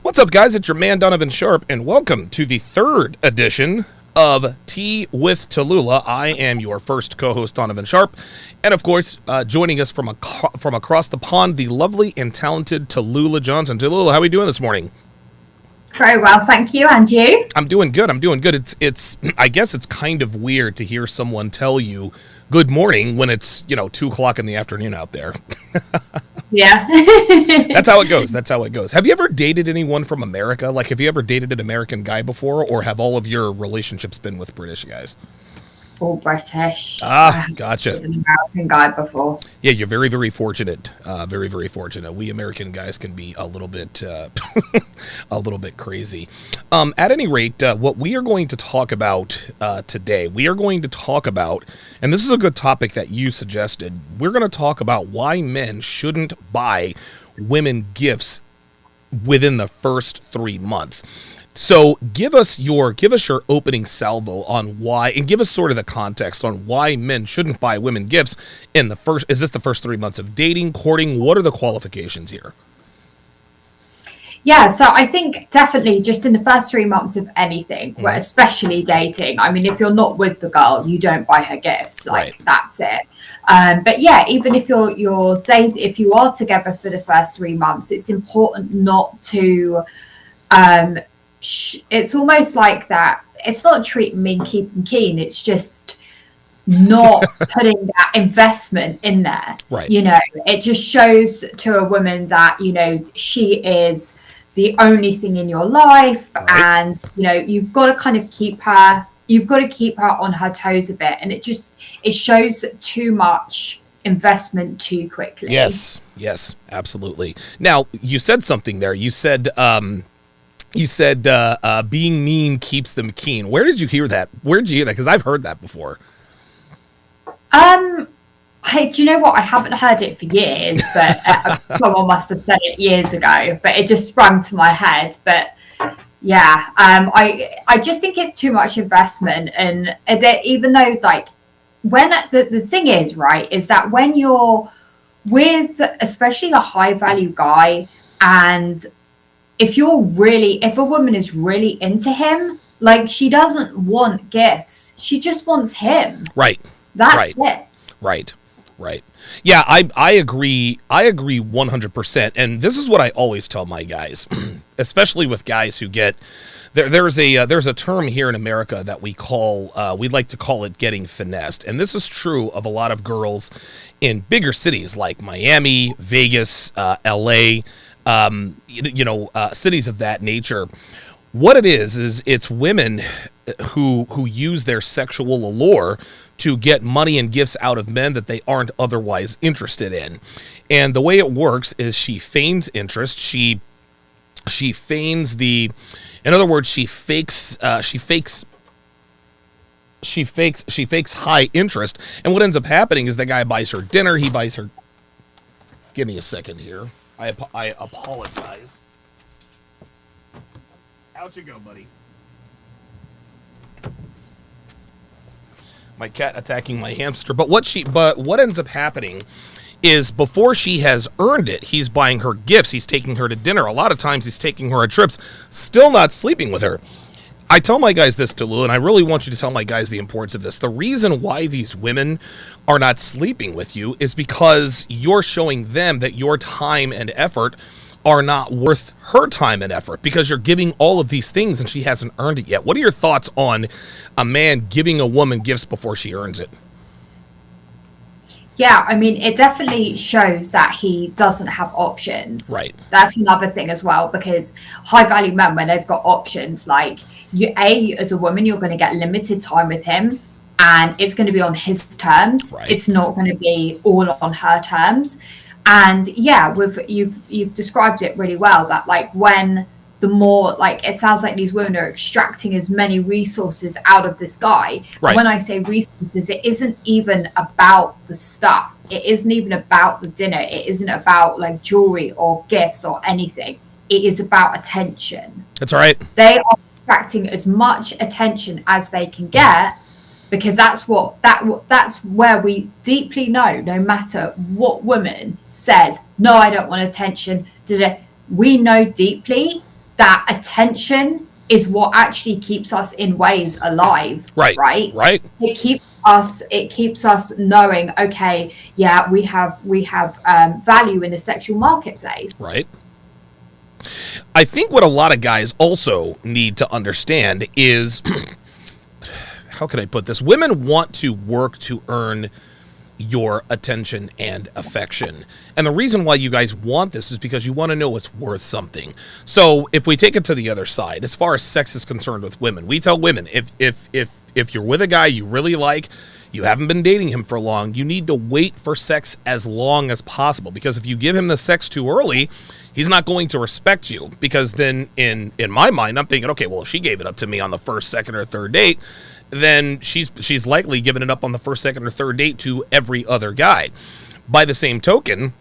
What's up, guys? It's your man, Donovan Sharpe, and welcome to the third edition of Tea with Tallulah. I am your first co-host, Donovan Sharpe, and of course, joining us from across the pond, the lovely and talented Tallulah Johnson. Tallulah, how are we doing this morning? Very well, thank you. And you? I'm doing good. It's I guess it's kind of weird to hear someone tell you good morning when it's 2:00 in the afternoon out there. Yeah. That's how it goes. Have you ever dated anyone from America? Like, have you ever dated an American guy before, or have all of your relationships been with British guys? All British. Gotcha. An American guy before. Yeah, you're very, very fortunate. Very, very fortunate. We American guys can be a little bit, a little bit crazy. At any rate, what we are going to talk about today, and this is a good topic that you suggested. We're going to talk about why men shouldn't buy women gifts within the first 3 months. So give us your opening salvo on why, and give us sort of the context on why men shouldn't buy women gifts in the first. Is this the first 3 months of dating, courting? What are the qualifications here? Yeah, so I think definitely just in the first 3 months of anything, but especially dating. I mean, if you're not with the girl, you don't buy her gifts. Like, right. That's it. But yeah, even if if you are together for the first 3 months, it's important not to. It's almost like that. It's not treat mean, keep them keen. It's just not putting that investment in there. Right. It just shows to a woman that, she is the only thing in your life. Right. And, you've got to kind of keep her on her toes a bit. And it shows too much investment too quickly. Yes, absolutely. Now, you said something there. You said being mean keeps them keen. Where did you hear that? Because I've heard that before. Hey, do you know what? I haven't heard it for years, but someone must have said it years ago. But it just sprung to my head. But yeah, I just think it's too much investment, and that even though when the thing is right is that when you're with especially a high value guy, and if a woman is really into him, she doesn't want gifts. She just wants him. Right. That's it. Right. Yeah, I agree 100%. And this is what I always tell my guys, especially with guys who get there's a term here in America that we'd like to call it getting finessed. And this is true of a lot of girls in bigger cities like Miami, Vegas, LA, cities of that nature. What it is it's women who use their sexual allure to get money and gifts out of men that they aren't otherwise interested in. And the way it works is she feigns interest. She feigns in other words, she fakes high interest. And what ends up happening is the guy buys her dinner. He buys her. Give me a second here. I apologize. Out you go, buddy. My cat attacking my hamster. But what ends up happening is before she has earned it, he's buying her gifts. He's taking her to dinner. A lot of times he's taking her on trips, still not sleeping with her. I tell my guys this, Tallulah, and I really want you to tell my guys the importance of this. The reason why these women are not sleeping with you is because you're showing them that your time and effort are not worth her time and effort, because you're giving all of these things and she hasn't earned it yet. What are your thoughts on a man giving a woman gifts before she earns it? Yeah, I mean, it definitely shows that he doesn't have options. Right. That's another thing as well, because high value men, when they've got options, as a woman, you're going to get limited time with him, and it's going to be on his terms. Right. It's not going to be all on her terms. And yeah, you've described it really well, that when the more it sounds like these women are extracting as many resources out of this guy. Right. When I say resources, it isn't even about the stuff. It isn't even about the dinner. It isn't about jewelry or gifts or anything. It is about attention. That's right. They are extracting as much attention as they can get, because that's where we deeply know, no matter what woman says, no, I don't want attention, we know deeply that attention is what actually keeps us in ways alive. Right. It keeps us knowing, okay, yeah, we have value in the sexual marketplace. Right. I think what a lot of guys also need to understand is, how can I put this? Women want to work to earn your attention and affection. And the reason why you guys want this is because you want to know it's worth something. So if we take it to the other side, as far as sex is concerned with women, we tell women, if you're with a guy you really like, you haven't been dating him for long, you need to wait for sex as long as possible, because if you give him the sex too early, he's not going to respect you. Because then in my mind, I'm thinking, okay, well, if she gave it up to me on the first, second, or third date, then she's likely giving it up on the first, second, or third date to every other guy. By the same token,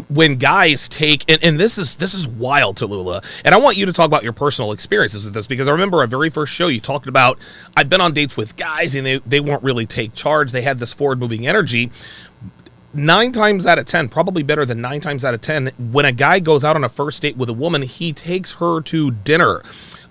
when guys take, and this is wild, Tallulah, and I want you to talk about your personal experiences with this, because I remember our very first show you talked about, I've been on dates with guys and they won't really take charge. They had this forward-moving energy. 9 times out of 10, probably better than 9 times out of 10, when a guy goes out on a first date with a woman, he takes her to dinner.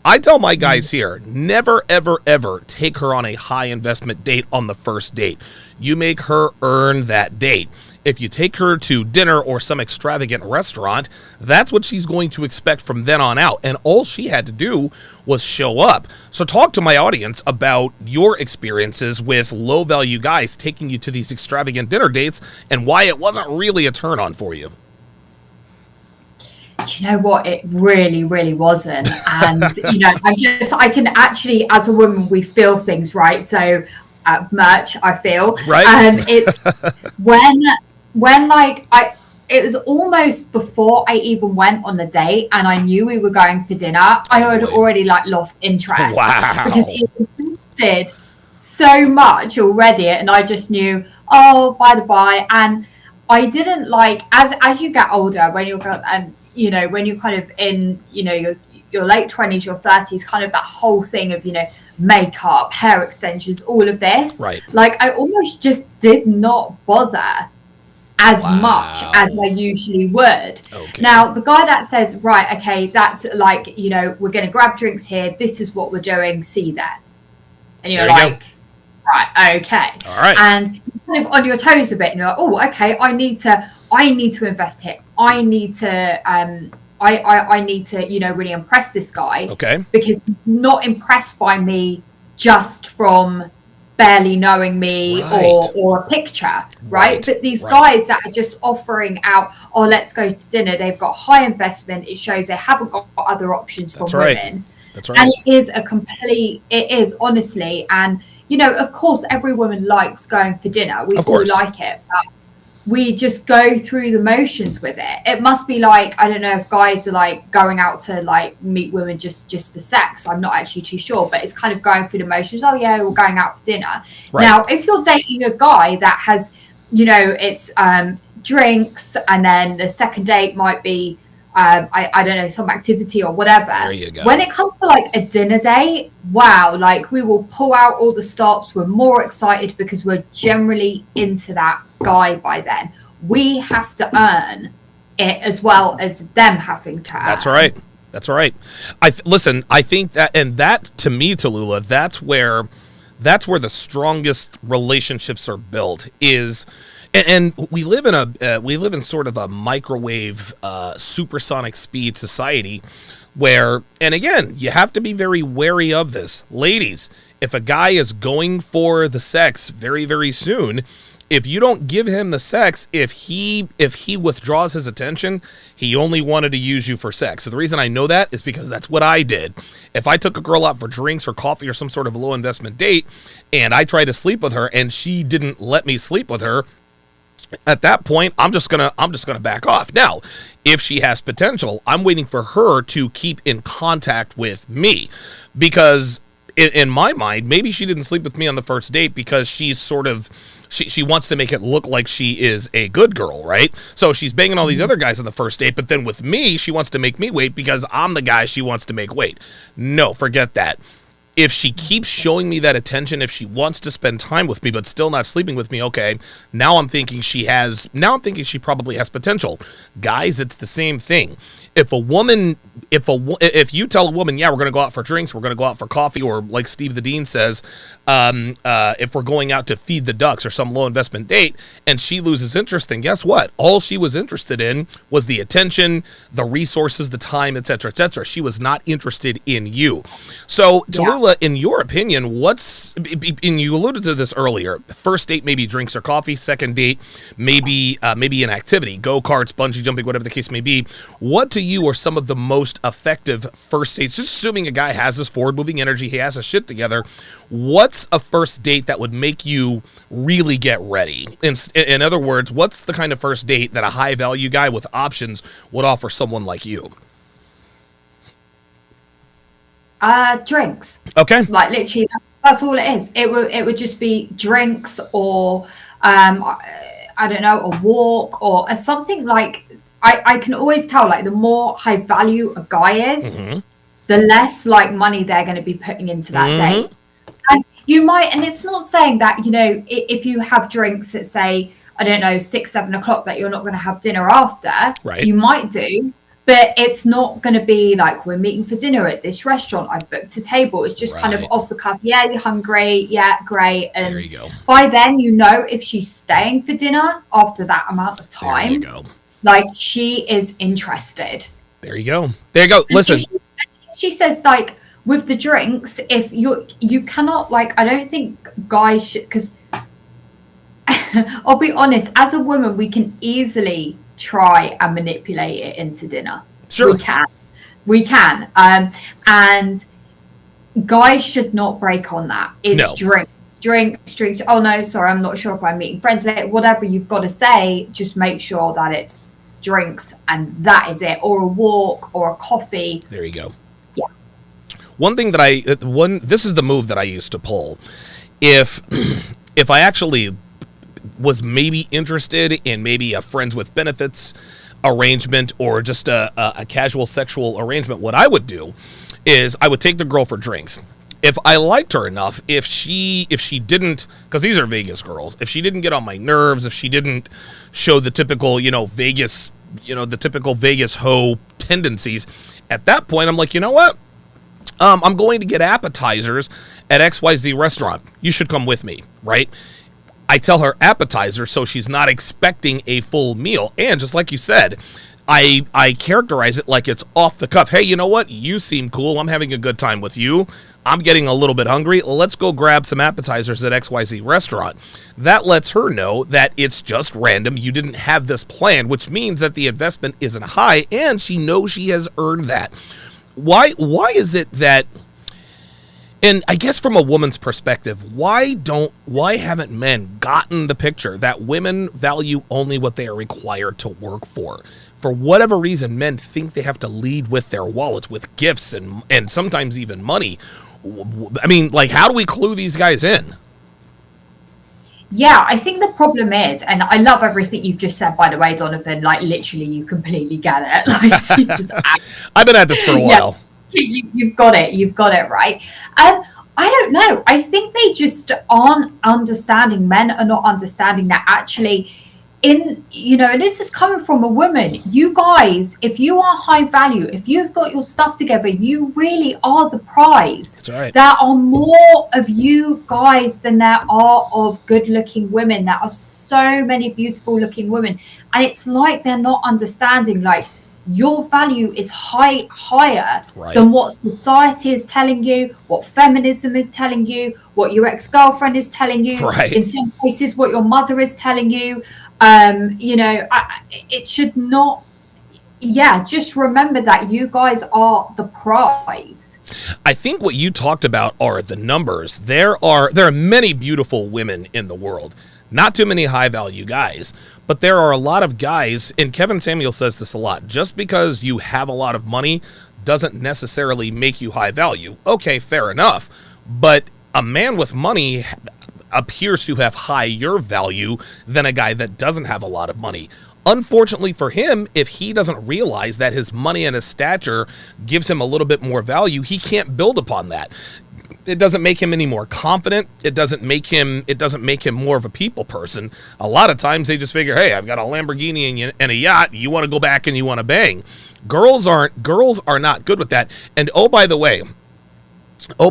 I tell my guys here, never, ever, ever take her on a high investment date on the first date. You make her earn that date. If you take her to dinner or some extravagant restaurant, that's what she's going to expect from then on out. And all she had to do was show up. So talk to my audience about your experiences with low-value guys taking you to these extravagant dinner dates and why it wasn't really a turn-on for you. Do you know what? It really, really wasn't. And, I can actually, as a woman, we feel things, right? So merch, I feel. Right. It's it was almost before I even went on the date and I knew we were going for dinner, I had already lost interest. Wow. Because he invested so much already, and I just knew, oh, by the by. And I didn't as you get older, when you're when you're kind of in, your late 20s, your 30s, kind of that whole thing of, makeup, hair extensions, all of this. Right. I almost just did not bother as much as I usually would. Okay. Now, the guy that says, right, okay, that's we're going to grab drinks here. This is what we're doing. See that. And you're right, okay. All right. And you're kind of on your toes a bit, and you're like, oh, okay, I need to invest here. I need to, I need to, really impress this guy. Okay. Because he's not impressed by me just from barely knowing me or a picture, right? But these guys that are just offering out, oh, let's go to dinner, they've got high investment. It shows they haven't got other options for women. That's right. And it is honestly, and of course every woman likes going for dinner. We all like it, but we just go through the motions with it. It must be I don't know if guys are going out to meet women just for sex. I'm not actually too sure, but it's kind of going through the motions. Oh yeah, we're going out for dinner. Right. Now, if you're dating a guy that has, it's drinks, and then the second date might be, I don't know, some activity or whatever. There you go. When it comes to a dinner date, wow, we will pull out all the stops. We're more excited because we're generally into that guy by then. We have to earn it as well as them having to earn. That's right. Listen, I think that, and that to me, Tallulah, that's where the strongest relationships are built is. And we live in sort of a microwave, supersonic speed society where, and again, you have to be very wary of this. Ladies, if a guy is going for the sex very, very soon, if you don't give him the sex, if he withdraws his attention, he only wanted to use you for sex. So the reason I know that is because that's what I did. If I took a girl out for drinks or coffee or some sort of low investment date, and I tried to sleep with her and she didn't let me sleep with her, at that point, I'm just gonna back off. Now, if she has potential, I'm waiting for her to keep in contact with me, because in my mind, maybe she didn't sleep with me on the first date because she's sort of she wants to make it look like she is a good girl, right? So she's banging all these other guys on the first date, but then with me, she wants to make me wait because I'm the guy she wants to make wait. No, forget that. If she keeps showing me that attention, if she wants to spend time with me but still not sleeping with me, okay, now I'm thinking she probably has potential. Guys, it's the same thing. If you tell a woman, yeah, we're going to go out for drinks, we're going to go out for coffee, or like Steve the Dean says, if we're going out to feed the ducks or some low investment date, and she loses interest, then guess what? All she was interested in was the attention, the resources, the time, etc., etc. She was not interested in you. So, Tallulah, in your opinion, and you alluded to this earlier, first date maybe drinks or coffee, second date maybe an activity, go-karts, bungee jumping, whatever the case may be. What to you are some of the most effective first dates? Just assuming a guy has this forward-moving energy, he has his shit together, what's a first date that would make you really get ready? In other words, what's the kind of first date that a high-value guy with options would offer someone like you? Drinks. Okay. Like literally, that's all it is. It would just be drinks, or I don't know, a walk, or something like. I can always tell, like, the more high value a guy is, the less like money they're going to be putting into that date. And you might, and it's not saying that, you know, if you have drinks at, say, I don't know, 6, 7 o'clock, that you're not going to have dinner after. Right. You might do, but it's not going to be like, we're meeting for dinner at this restaurant, I've booked a table. It's just kind of off the cuff. Yeah, you're hungry. Yeah, great. And there you go. By then, you know, if she's staying for dinner after that amount of time. There you go. Like, she is interested. There you go. There you go. Listen. She says, like, with the drinks, if you cannot, like, I don't think guys should, because I'll be honest, as a woman, we can easily try and manipulate it into dinner. Sure. We can. And guys should not break on that. It's drinks. Oh, no, sorry, I'm not sure if I'm meeting friends. Whatever you've got to say, just make sure that it's drinks and that is it, or a walk or a coffee. There you go. Yeah. One thing that this is the move that I used to pull. If I actually was maybe interested in maybe a friends with benefits arrangement, or just a casual sexual arrangement, what I would do is I would take the girl for drinks. If I liked her enough, if she didn't, because these are Vegas girls, if she didn't get on my nerves, if she didn't show the typical, Vegas, the typical Vegas hoe tendencies, at that point, I'm like, you know what? I'm going to get appetizers at XYZ restaurant. You should come with me, right? I tell her appetizer, so she's not expecting a full meal. And just like you said, I characterize it like it's off the cuff. Hey, you know what? You seem cool. I'm having a good time with you. I'm getting a little bit hungry. Let's go grab some appetizers at XYZ restaurant. That lets her know that it's just random. You didn't have this plan, which means that the investment isn't high, and she knows she has earned that. Why is it that, and I guess from a woman's perspective, why haven't men gotten the picture that women value only what they are required to work for? For whatever reason, men think they have to lead with their wallets, with gifts, and sometimes even money. I mean, like, how do we clue these guys in? Yeah, I think the problem is, and I love everything you've just said, by the way, Donovan, like, literally, you completely get it. Like, you just I've been at this for a while. Yeah, you've got it, right? I don't know. I think they just aren't understanding. Men are not understanding that actually, and this is coming from a woman. You guys, if you are high value, if you've got your stuff together, you really are the prize. That's right. There are more of you guys than there are of good-looking women. There are so many beautiful-looking women, and it's like they're not understanding. Like, your value is higher than what society is telling you, what feminism is telling you, what your ex-girlfriend is telling you. Right. In some cases, what your mother is telling you. It should not. Yeah, just remember that you guys are the prize. I think what you talked about are the numbers. There are many beautiful women in the world. Not too many high-value guys, but there are a lot of guys, and Kevin Samuel says this a lot, just because you have a lot of money doesn't necessarily make you high value. Okay, fair enough, but a man with money appears to have higher value than a guy that doesn't have a lot of money. Unfortunately for him, if he doesn't realize that his money and his stature gives him a little bit more value, he can't build upon that. It doesn't make him any more confident. It doesn't make him more of a people person. A lot of times they just figure, hey, I've got a Lamborghini and a yacht. You want to go back and you want to bang. Girls are not good with that. And oh by the way, we're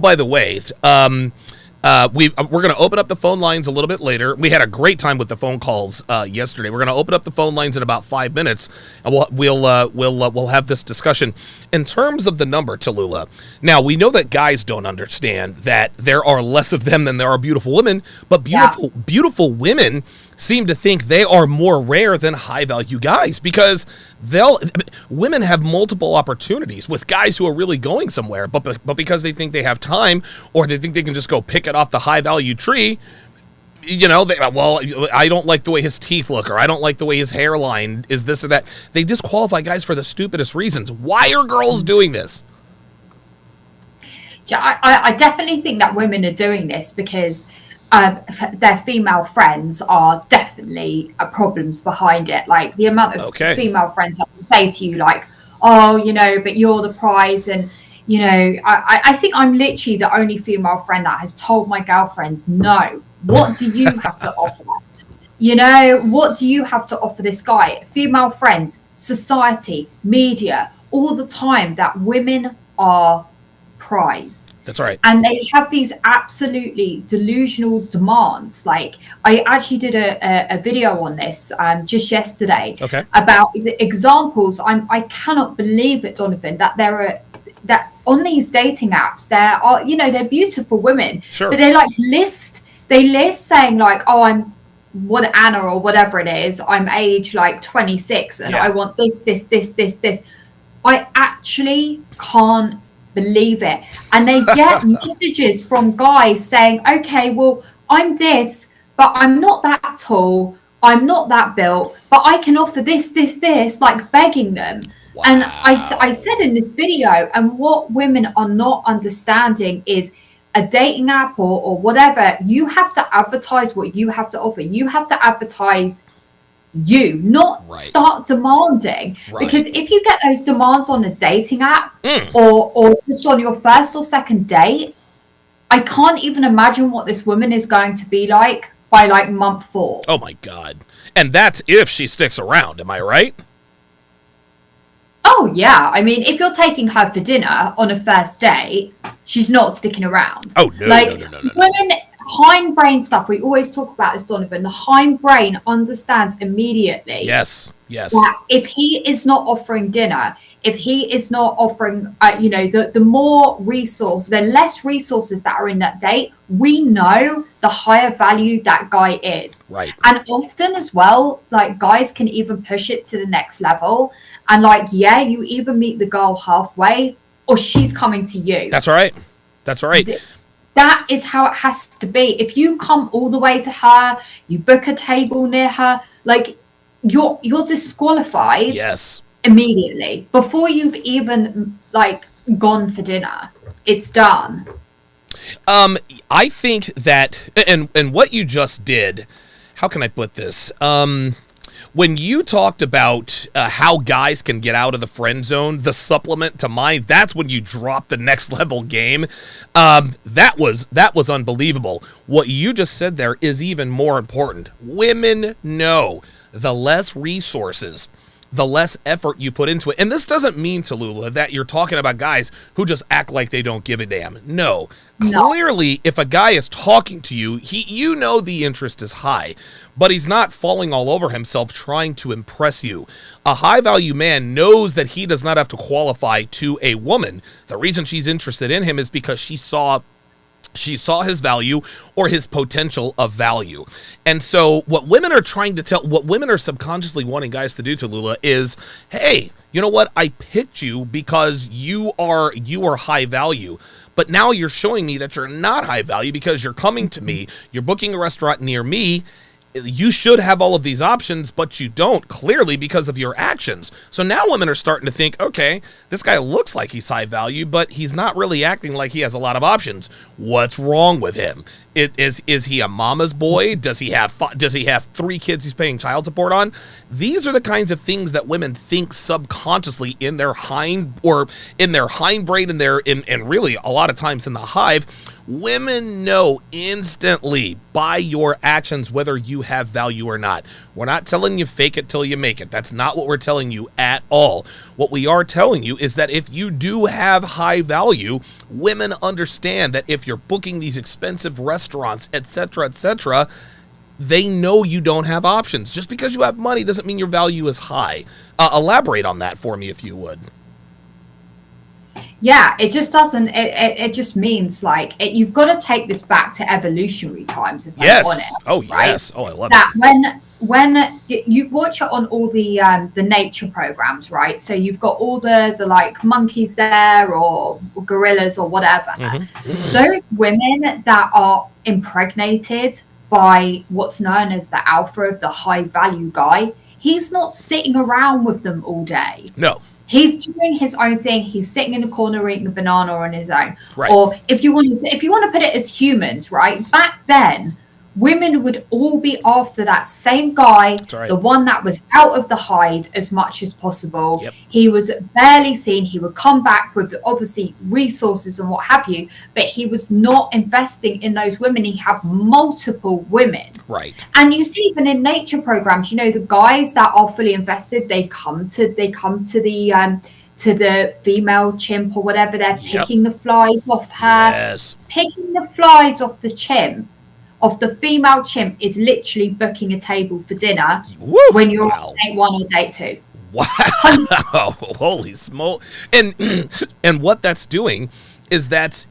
going to open up the phone lines a little bit later. We had a great time with the phone calls yesterday. We're going to open up the phone lines in about 5 minutes, and we'll have this discussion in terms of the number, Tallulah. Now we know that guys don't understand that there are less of them than there are beautiful women, but beautiful women seem to think they are more rare than high value guys because women have multiple opportunities with guys who are really going somewhere, but because they think they have time or they think they can just go pick it off the high value tree, I don't like the way his teeth look, or I don't like the way his hairline is, this or that. They disqualify guys for the stupidest reasons. Why are girls doing this? I definitely think that women are doing this because their female friends are definitely problems behind it. Like the amount of female friends that will say to you, like, oh, but you're the prize. And, I think I'm literally the only female friend that has told my girlfriends, no, what do you have to offer? What do you have to offer this guy? Female friends, society, media, all the time that women are prize. That's right. And they have these absolutely delusional demands. Like I actually did a video on this just yesterday about the examples. I cannot believe it, Donovan, that that on these dating apps there are, they're beautiful women, but they list saying like, oh, I'm Anna or whatever it is, I'm age like 26 and I want this. I actually can't believe it. And they get messages from guys saying, okay, well, I'm this, but I'm not that tall, I'm not that built, but I can offer this, like begging them. Wow. And I said in this video, and what women are not understanding is a dating app or whatever, you have to advertise what you have to offer. You have to advertise not start demanding, because if you get those demands on a dating app or just on your first or second date, I can't even imagine what this woman is going to be like by like month 4. Oh my God. And that's if she sticks around, am I right? Oh yeah, I mean, if you're taking her for dinner on a first date, she's not sticking around. Oh no, no. Women, hindbrain stuff, we always talk about this, Donovan. The hindbrain understands immediately. Yes. That if he is not offering dinner, if he is not offering, the more the less resources that are in that date, we know the higher value that guy is. Right. And often as well, like guys can even push it to the next level. And like, you either meet the girl halfway or she's coming to you. That's right. That is how it has to be. If you come all the way to her, you book a table near her, like you're disqualified. Yes. Immediately before you've even like gone for dinner. It's done. I think that, and what you just did, how can I put this? When you talked about how guys can get out of the friend zone, the supplement to mine, that's when you drop the next level game. That was unbelievable. What you just said there is even more important. Women know the less resources, the less effort you put into it. And this doesn't mean, Tallulah, that you're talking about guys who just act like they don't give a damn. No. Clearly, if a guy is talking to you, the interest is high, but he's not falling all over himself trying to impress you. A high-value man knows that he does not have to qualify to a woman. The reason she's interested in him is because she saw his value or his potential of value. And so what women are subconsciously wanting guys to do, Tallulah, is, hey, you know what? I picked you because you are high value. But now you're showing me that you're not high value because you're coming to me, you're booking a restaurant near me. You should have all of these options, but you don't, clearly because of your actions. So now women are starting to think, okay, this guy looks like he's high value, but he's not really acting like he has a lot of options. What's wrong with him? Is he a mama's boy? Does he have 3 kids he's paying child support on? These are the kinds of things that women think subconsciously in their hind brain, and really a lot of times in the hive. Women know instantly by your actions whether you have value or not. We're not telling you fake it till you make it. That's not what we're telling you at all. What we are telling you is that if you do have high value, women understand that if you're booking these expensive restaurants, etc., they know you don't have options. Just because you have money doesn't mean your value is high. Elaborate on that for me if you would. Yeah, it just doesn't. It just means like you've got to take this back to evolutionary times. If yes. I'm honest, oh right? yes. Oh, I love that. it. When you watch it on all the nature programs, right? So you've got all the like monkeys there or gorillas or whatever. Mm-hmm. Those women that are impregnated by what's known as the alpha of the high value guy, he's not sitting around with them all day. No. He's doing his own thing. He's sitting in a corner eating a banana on his own. Right. Or if you want to put it as humans, right? Back then, women would all be after that same guy, right. The one that was out of the hide as much as possible. Yep. He was barely seen. He would come back with obviously resources and what have you, but he was not investing in those women. He had multiple women. Right. And you see even in nature programs, you know, the guys that are fully invested, they come to the female chimp or whatever. They're picking the flies off her. Yes. Picking the flies off the chimp. Of the female chimp is literally booking a table for dinner. Woo, when you're on date 1 or date 2. Wow! Holy smoke! And what that's doing is that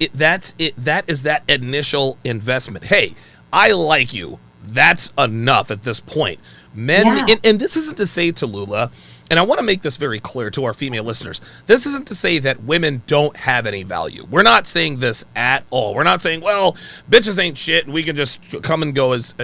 is that initial investment. Hey, I like you. That's enough at this point. Men, and this isn't to say, Tallulah, and I want to make this very clear to our female listeners. This isn't to say that women don't have any value. We're not saying this at all. We're not saying, well, bitches ain't shit and we can just come and go as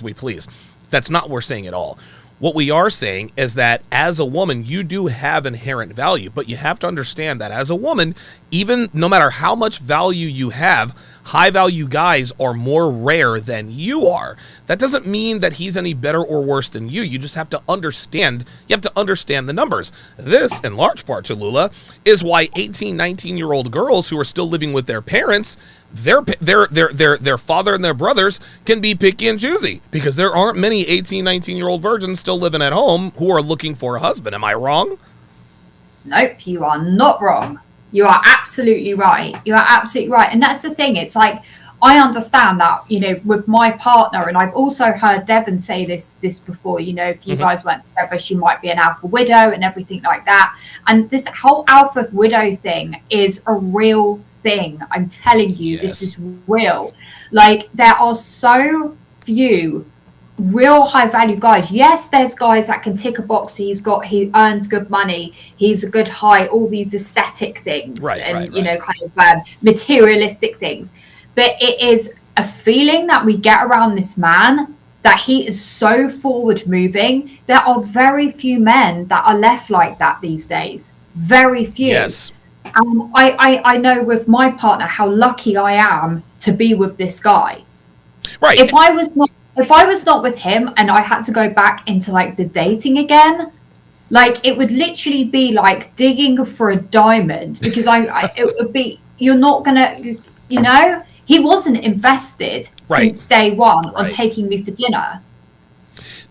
we please. That's not what we're saying at all. What we are saying is that as a woman, you do have inherent value, but you have to understand that as a woman, even no matter how much value you have, high value guys are more rare than you are. That doesn't mean that he's any better or worse than you. You just have to understand. You have to understand the numbers. This, in large part, Tallulah, is why 18, 19-year-old girls who are still living with their parents, their father and their brothers can be picky and choosy because there aren't many 18, 19-year-old virgins still living at home who are looking for a husband. Am I wrong? Nope, you are not wrong. You are absolutely right. You are absolutely right. And that's the thing. It's like, I understand that, you know, with my partner, and I've also heard Devon say this before, you know, if you guys weren't together, she might be an alpha widow and everything like that. And this whole alpha widow thing is a real thing. I'm telling you, this is real. Like, there are so few real high value guys. Yes, there's guys that can tick a box. He earns good money. He's a good height, all these aesthetic things you know, kind of materialistic things. But it is a feeling that we get around this man that he is so forward moving. There are very few men that are left like that these days. Very few. Yes. I know with my partner how lucky I am to be with this guy. Right. If I was not with him and I had to go back into like the dating again, like it would literally be like digging for a diamond because it would be, you're not gonna, you know, he wasn't invested since day one on taking me for dinner.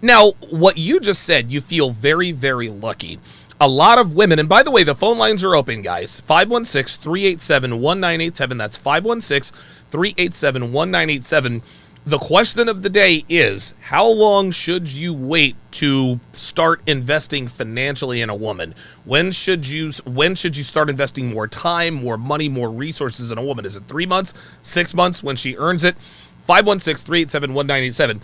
Now, what you just said, you feel very, very lucky. A lot of women, and by the way, the phone lines are open, guys. 516-387-1987. That's 516-387-1987. The question of the day is, how long should you wait to start investing financially in a woman? When should you start investing more time, more money, more resources in a woman? Is it 3 months, 6 months when she earns it? 516-387-1987.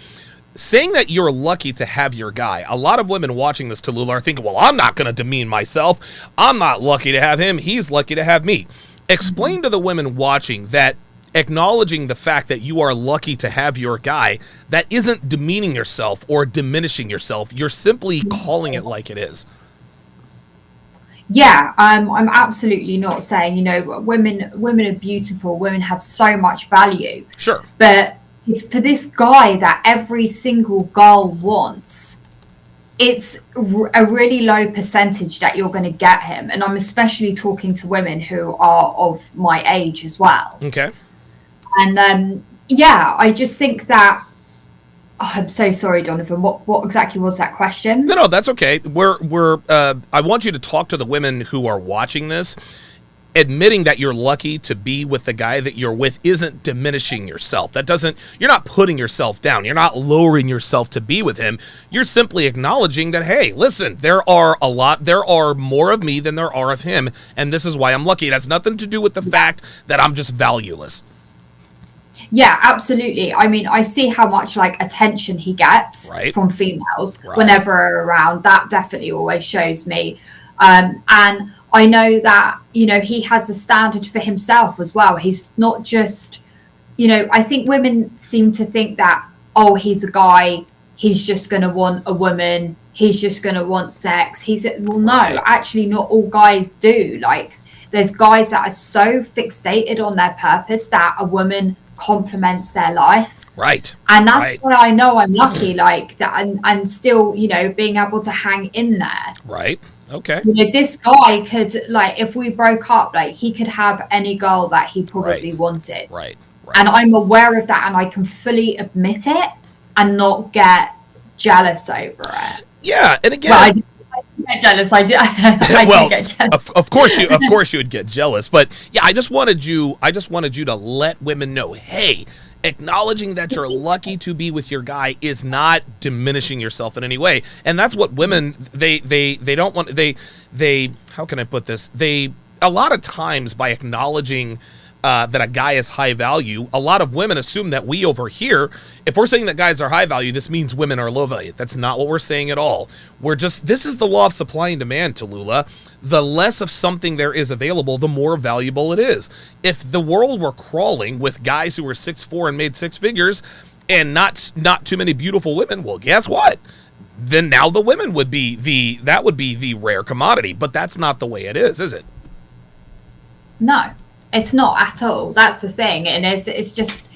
Saying that you're lucky to have your guy, a lot of women watching this, Tallulah, are thinking, well, I'm not going to demean myself. I'm not lucky to have him. He's lucky to have me. Explain to the women watching that acknowledging the fact that you are lucky to have your guy, that isn't demeaning yourself or diminishing yourself. You're simply calling it like it is. Yeah, I'm absolutely not saying, women are beautiful, women have so much value. Sure. But for this guy that every single girl wants, it's a really low percentage that you're going to get him. And I'm especially talking to women who are of my age as well. Okay. And yeah, I just think that. Oh, I'm so sorry, Donovan. What exactly was that question? No, that's okay. I want you to talk to the women who are watching this. Admitting that you're lucky to be with the guy that you're with isn't diminishing yourself. You're not putting yourself down. You're not lowering yourself to be with him. You're simply acknowledging that, hey, listen, there are more of me than there are of him, and this is why I'm lucky. It has nothing to do with the fact that I'm just valueless. Yeah, absolutely. I mean, I see how much like attention he gets Right. from females Right. whenever around. That definitely always shows me. And I know that, he has a standard for himself as well. He's not just, I think women seem to think that, oh, he's a guy, he's just going to want a woman, he's just going to want sex. Well, no, Right. actually, not all guys do. Like, there's guys that are so fixated on their purpose that a woman complements their life. Right. And that's Right. why I know I'm lucky, like that, and still, being able to hang in there. Right. Okay. This guy could, like, if we broke up, like, he could have any girl that he probably wanted. Right. Right. And I'm aware of that, and I can fully admit it and not get jealous over it. Yeah, and again, Well, I do get jealous. I do. I well, do get jealous. of course you would get jealous, but yeah, I just wanted you to let women know, hey, acknowledging that you're lucky to be with your guy is not diminishing yourself in any way. And that's what women, they don't want, they how can I put this, they a lot of times, by acknowledging that a guy is high value, a lot of women assume that we over here, if we're saying that guys are high value, this means women are low value. That's not what we're saying at all. This is the law of supply and demand, Tallulah. The less of something there is available, the more valuable it is. If the world were crawling with guys who were 6'4" and made six figures and not too many beautiful women, well, guess what? Then now the women would be the rare commodity, but that's not the way it is it? No, it's not at all. That's the thing. And it's just,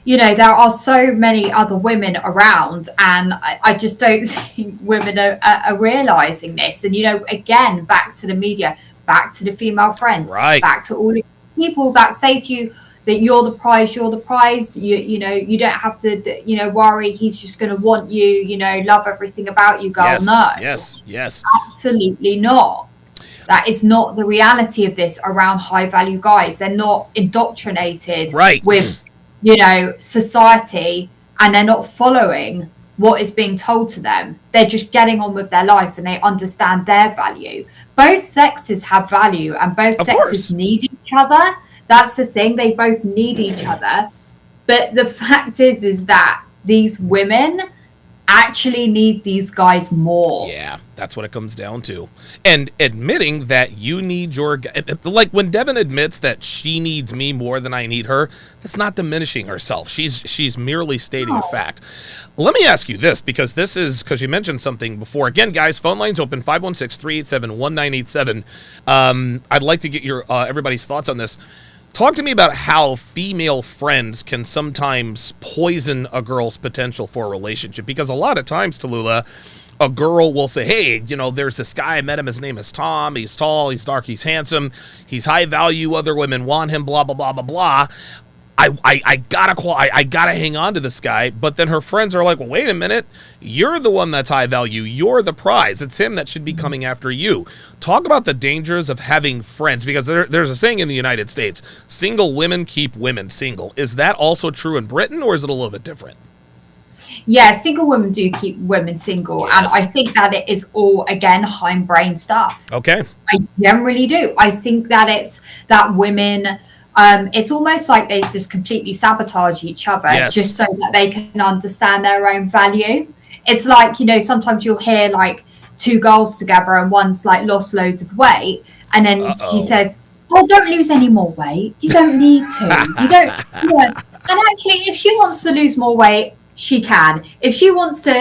there are so many other women around, and I just don't think women are realizing this. And, again, back to the media, back to the female friends, right, back to all the people that say to you that you're the prize, you don't have to, worry. He's just going to want you, love everything about you, girl. Yes, no. Yes. Absolutely not. That is not the reality of this around high value guys. They're not indoctrinated with, society, and they're not following what is being told to them. They're just getting on with their life, and they understand their value. Both sexes have value, and both sexes need each other. That's the thing. They both need each other. But the fact is that these women actually need these guys more. Yeah, that's what it comes down to. And admitting that you need your guy, like when Devin admits that she needs me more than I need her, that's not diminishing herself. She's merely stating a fact. Let me ask you this, because you mentioned something before. Again, guys, phone lines open, 516-387-1987. I'd like to get your everybody's thoughts on this. Talk to me about how female friends can sometimes poison a girl's potential for a relationship. Because a lot of times, Tallulah, a girl will say, hey, there's this guy, I met him, his name is Tom, he's tall, he's dark, he's handsome, he's high value, other women want him, blah, blah, blah, blah, blah. I gotta hang on to this guy. But then her friends are like, well, wait a minute, you're the one that's high value, you're the prize, it's him that should be coming after you. Talk about the dangers of having friends, because there's a saying in the United States, single women keep women single. Is that also true in Britain, or is it a little bit different? Yeah, single women do keep women single. Yes. And I think that it is all, again, hindbrain stuff. Okay. I generally do. I think that it's that women, it's almost like they just completely sabotage each other, just so that they can understand their own value. It's like, sometimes you'll hear like two girls together and one's like lost loads of weight, and then she says, oh, don't lose any more weight. You don't need to. You don't. Yeah. And actually, if she wants to lose more weight, she can. If she wants to,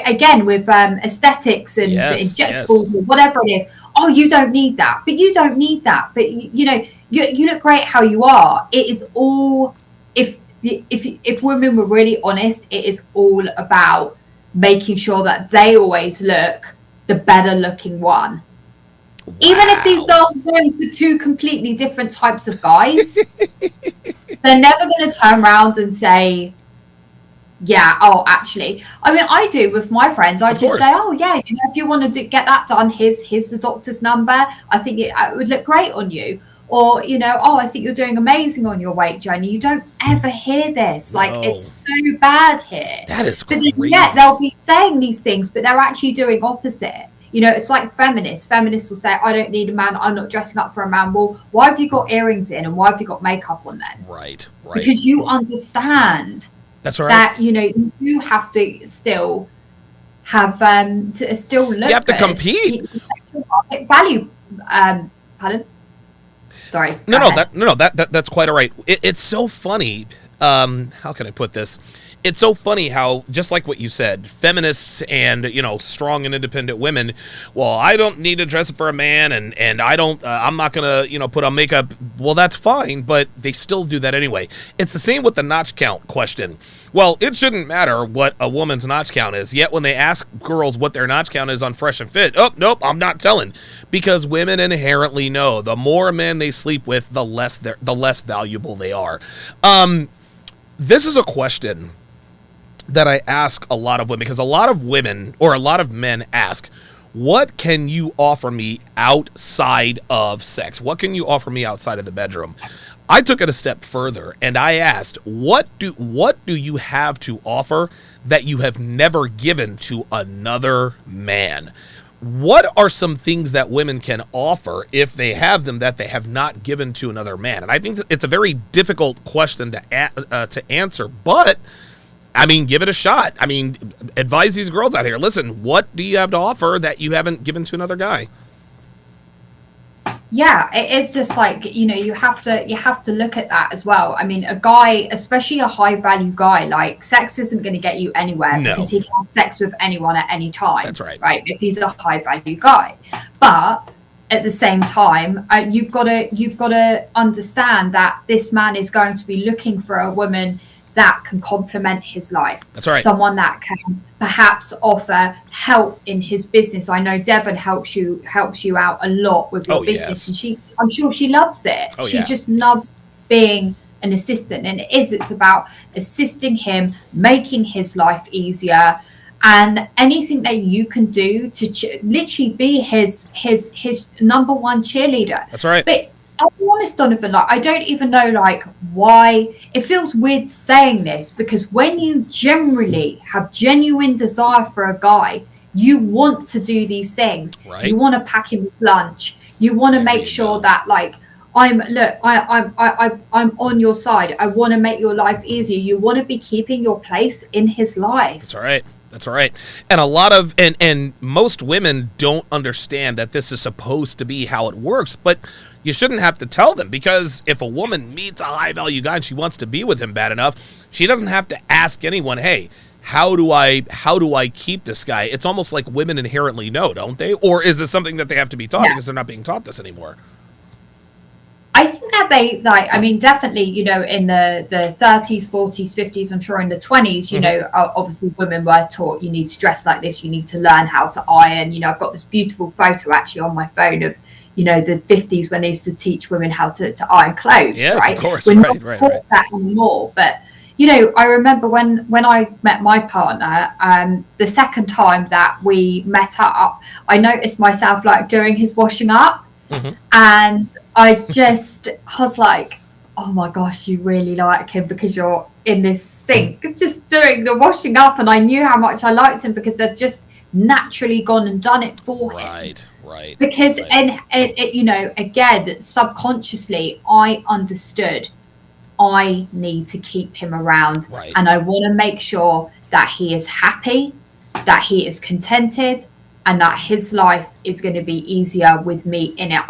again, with aesthetics and injectables or whatever it is, oh, you don't need that, but you don't need that, but you know, you look great how you are. It is all, if women were really honest, it is all about making sure that they always look the better looking one. Wow. Even if these girls are going for two completely different types of guys, they're never going to turn around and say, yeah, oh, actually, I mean, I do with my friends. I just say, oh, yeah, you know, if you want to get that done, here's the doctor's number. I think it would look great on you. Or, you know, oh, I think you're doing amazing on your weight journey. You don't ever hear this. Like, it's so bad here. That is crazy. But then, yeah, they'll be saying these things, but they're actually doing opposite. You know, it's like feminists. Feminists will say, I don't need a man. I'm not dressing up for a man. Well, why have you got earrings in and why have you got makeup on then? Right. Because you understand that, you know, you have to still have, to still look. You have to compete. Value. Pardon? Sorry. That's quite all right. It's so funny. How can I put this? It's so funny how, just like what you said, feminists and, you know, strong and independent women, well, I don't need to dress for a man, and I don't, I'm not gonna, you know, put on makeup. Well, that's fine, but they still do that anyway. It's the same with the notch count question. Well, it shouldn't matter what a woman's notch count is, yet when they ask girls what their notch count is on Fresh and Fit, oh, nope, I'm not telling. Because women inherently know the more men they sleep with, the less valuable they are. This is a question that I ask a lot of women, because a lot of women, or a lot of men ask, what can you offer me outside of sex? What can you offer me outside of the bedroom? I took it a step further and I asked, what do you have to offer that you have never given to another man? What are some things that women can offer, if they have them, that they have not given to another man? And I think that it's a very difficult question to answer, but I mean, give it a shot. I mean, advise these girls out here. Listen, what do you have to offer that you haven't given to another guy? Yeah, it's just like, you know, you have to look at that as well. I mean, a guy, especially a high value guy, like, sex isn't going to get you anywhere because he can have sex with anyone at any time. That's right. Right. If he's a high value guy, but at the same time, you've got to understand that this man is going to be looking for a woman that can complement his life. That's right. Someone that can perhaps offer help in his business. I know Devon helps you out a lot with your business, and I'm sure she loves it. She just loves being an assistant, and it's about assisting him, making his life easier, and anything that you can do to literally be his number one cheerleader. That's right. But I'll be honest, Donovan, like, I don't even know, like, why it feels weird saying this, because when you generally have genuine desire for a guy, you want to do these things. Right. You want to pack him lunch. You want to make sure that, like, I'm on your side. I want to make your life easier. You want to be keeping your place in his life. That's right. That's right. And a lot of, and most women don't understand that this is supposed to be how it works, but you shouldn't have to tell them, because if a woman meets a high value guy and she wants to be with him bad enough, she doesn't have to ask anyone, hey, how do I keep this guy? It's almost like women inherently know, don't they? Or is this something that they have to be taught because they're not being taught this anymore? I think that they, like, I mean, definitely, you know, in the 30s, 40s, 50s, I'm sure in the 20s, you know, obviously women were taught, you need to dress like this, you need to learn how to iron. You know, I've got this beautiful photo actually on my phone of, you know, the 50s when they used to teach women how to iron clothes. Yes, right? Of course. We're not taught that anymore. But, you know, I remember when I met my partner, the second time that we met up, I noticed myself, like, doing his washing up. And I was like, oh my gosh, you really like him because you're in this sink just doing the washing up. And I knew how much I liked him because I'd just naturally gone and done it for him. Right. Because, and you know, again, subconsciously, I understood I need to keep him around. Right. And I want to make sure that he is happy, that he is contented, and that his life is going to be easier with me in it.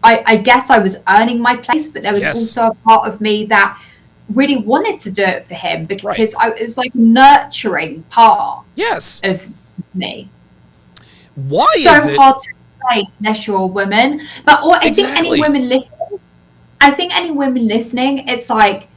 I guess I was earning my place, but there was also a part of me that really wanted to do it for him because it was like a nurturing part of me. Why so is it hard to say unless you're a woman. But I think any women listening, it's like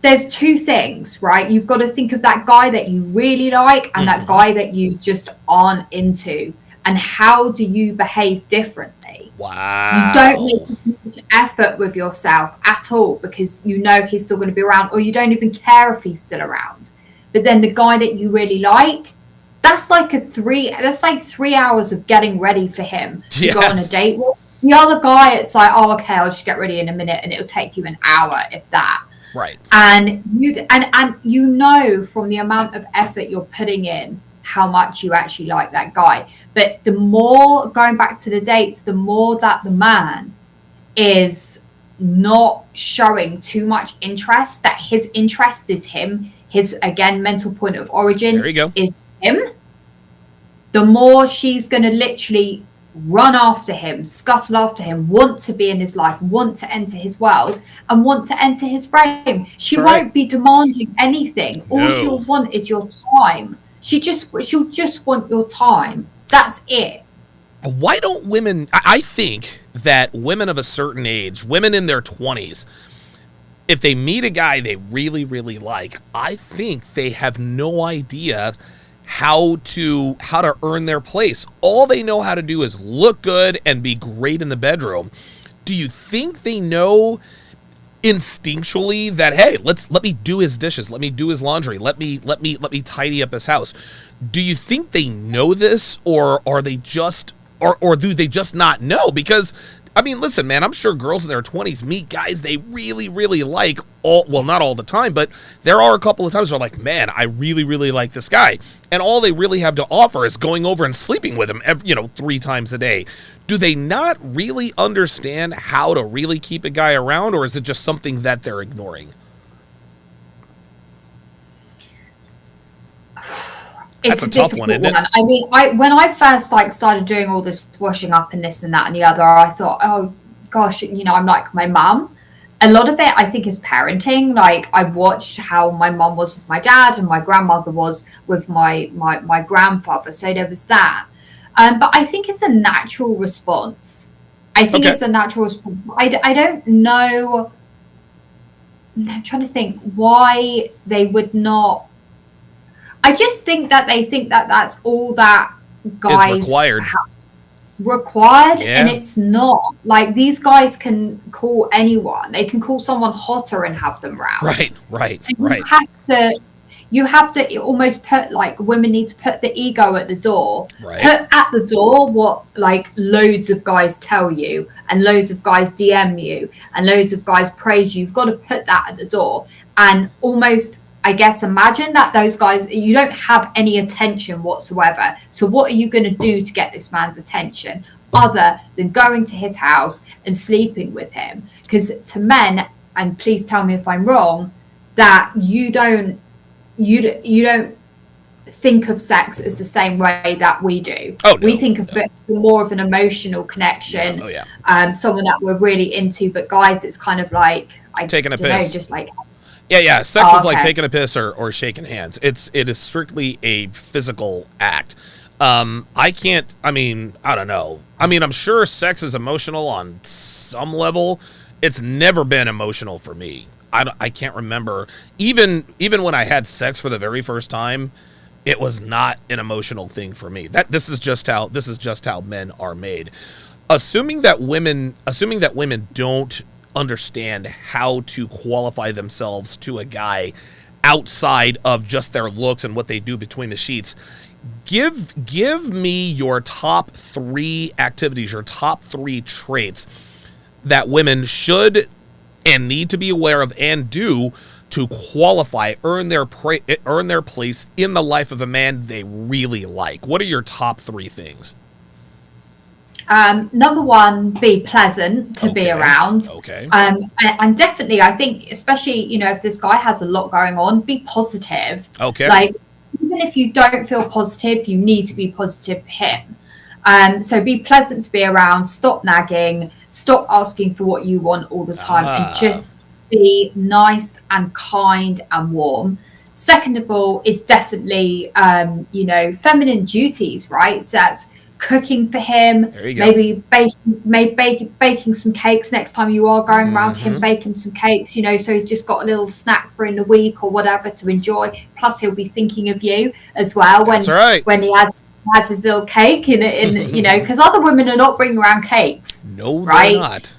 there's two things, right? You've got to think of that guy that you really like and that guy that you just aren't into. And how do you behave differently? Wow. You don't make much effort with yourself at all because you know he's still going to be around, or you don't even care if he's still around. But then the guy that you really like, that's like 3 hours of getting ready for him to go on a date with. The other guy, it's like, oh, okay, I'll just get ready in a minute, and it'll take you an hour, if that. Right. And you know from the amount of effort you're putting in how much you actually like that guy. But the more, going back to the dates, the more that the man is not showing too much interest, that his interest is him, his, again, mental point of origin is him, the more she's going to literally run after him, scuttle after him, want to be in his life, want to enter his world, and want to enter his frame. She won't be demanding anything. All she'll want is your time. She'll just want your time. That's it. Why don't women... I think that women of a certain age, women in their 20s, if they meet a guy they really, really like, I think they have no idea how to earn their place. All they know how to do is look good and be great in the bedroom. Do you think they know instinctually that, hey, let me do his dishes, let me do his laundry, let me tidy up his house? Do you think they know this, or are they just or do they just not know? Because I mean, listen, man, I'm sure girls in their 20s meet guys they really, really like, not all the time, but there are a couple of times where they're like, man, I really, really like this guy. And all they really have to offer is going over and sleeping with him, 3 times a day. Do they not really understand how to really keep a guy around, or is it just something that they're ignoring? It's a tough one, isn't it? I mean, when I first started doing all this washing up and this and that and the other, I thought, oh gosh, I'm like my mum. A lot of it, I think, is parenting. Like, I watched how my mum was with my dad and my grandmother was with my grandfather. So there was that. But I think it's a natural response. It's a natural response. I don't know. I'm trying to think why they would not. I just think that they think that that's all that guys required, and it's not. Like, these guys can call anyone. They can call someone hotter and have them round. Right. So you have to almost put, like, women need to put the ego at the door. Right. Put at the door what, like, loads of guys tell you, and loads of guys DM you, and loads of guys praise you. You've got to put that at the door, and almost, I guess, imagine that those guys, you don't have any attention whatsoever. So what are you going to do to get this man's attention other than going to his house and sleeping with him? Because to men, and please tell me if I'm wrong, that you don't think of sex as the same way that we do. We think of it more of an emotional connection. Someone that we're really into. But guys, it's kind of like, taking a piss. Just like. Yeah. Sex is like taking a piss or shaking hands. It is strictly a physical act. I don't know. I mean, I'm sure sex is emotional on some level. It's never been emotional for me. I can't remember. Even when I had sex for the very first time, it was not an emotional thing for me. This is just how men are made. Assuming that women don't understand how to qualify themselves to a guy outside of just their looks and what they do between the sheets, give me your top 3 activities, your top 3 traits that women should and need to be aware of and do to qualify, earn their place in the life of a man they really like. What are your top 3 things? Number 1, be pleasant to be around. And definitely, I think, especially, if this guy has a lot going on, be positive. Like, even if you don't feel positive, you need to be positive for him. So be pleasant to be around, stop nagging, stop asking for what you want all the time, and just be nice and kind and warm. Second of all, it's definitely, feminine duties, right? So that's cooking for him, There you go. maybe baking some cakes next time you are going around to him, baking some cakes, you know, so he's just got a little snack for in the week or whatever to enjoy. Plus he'll be thinking of you as well That's right. when he has his little cake in you know, because other women are not bringing around cakes. No, right? they're not.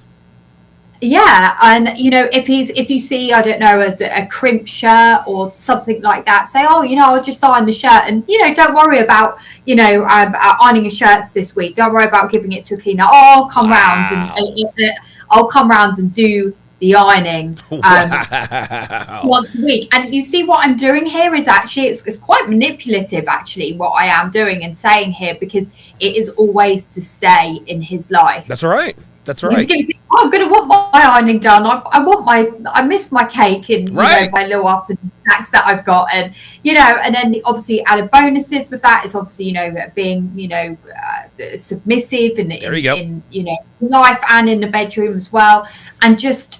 Yeah, and you know, if you see, I don't know, a crimp shirt or something like that, say, oh, you know, I'll just iron the shirt, and you know, don't worry about, you know, ironing your shirts this week. Don't worry about giving it to a cleaner. Oh, I'll come round and I'll come round and do the ironing Wow. once a week. And you see what I'm doing here is actually it's quite manipulative, actually, what I am doing and saying here, because it is always to stay in his life. That's right. That's right. He's going to think, oh, I'm going to want my ironing done. I miss my cake and you know, my little afternoon snacks that I've got, and you know, and then obviously added bonuses with that is obviously, you know, being, you know, submissive in you know, life and in the bedroom as well, and just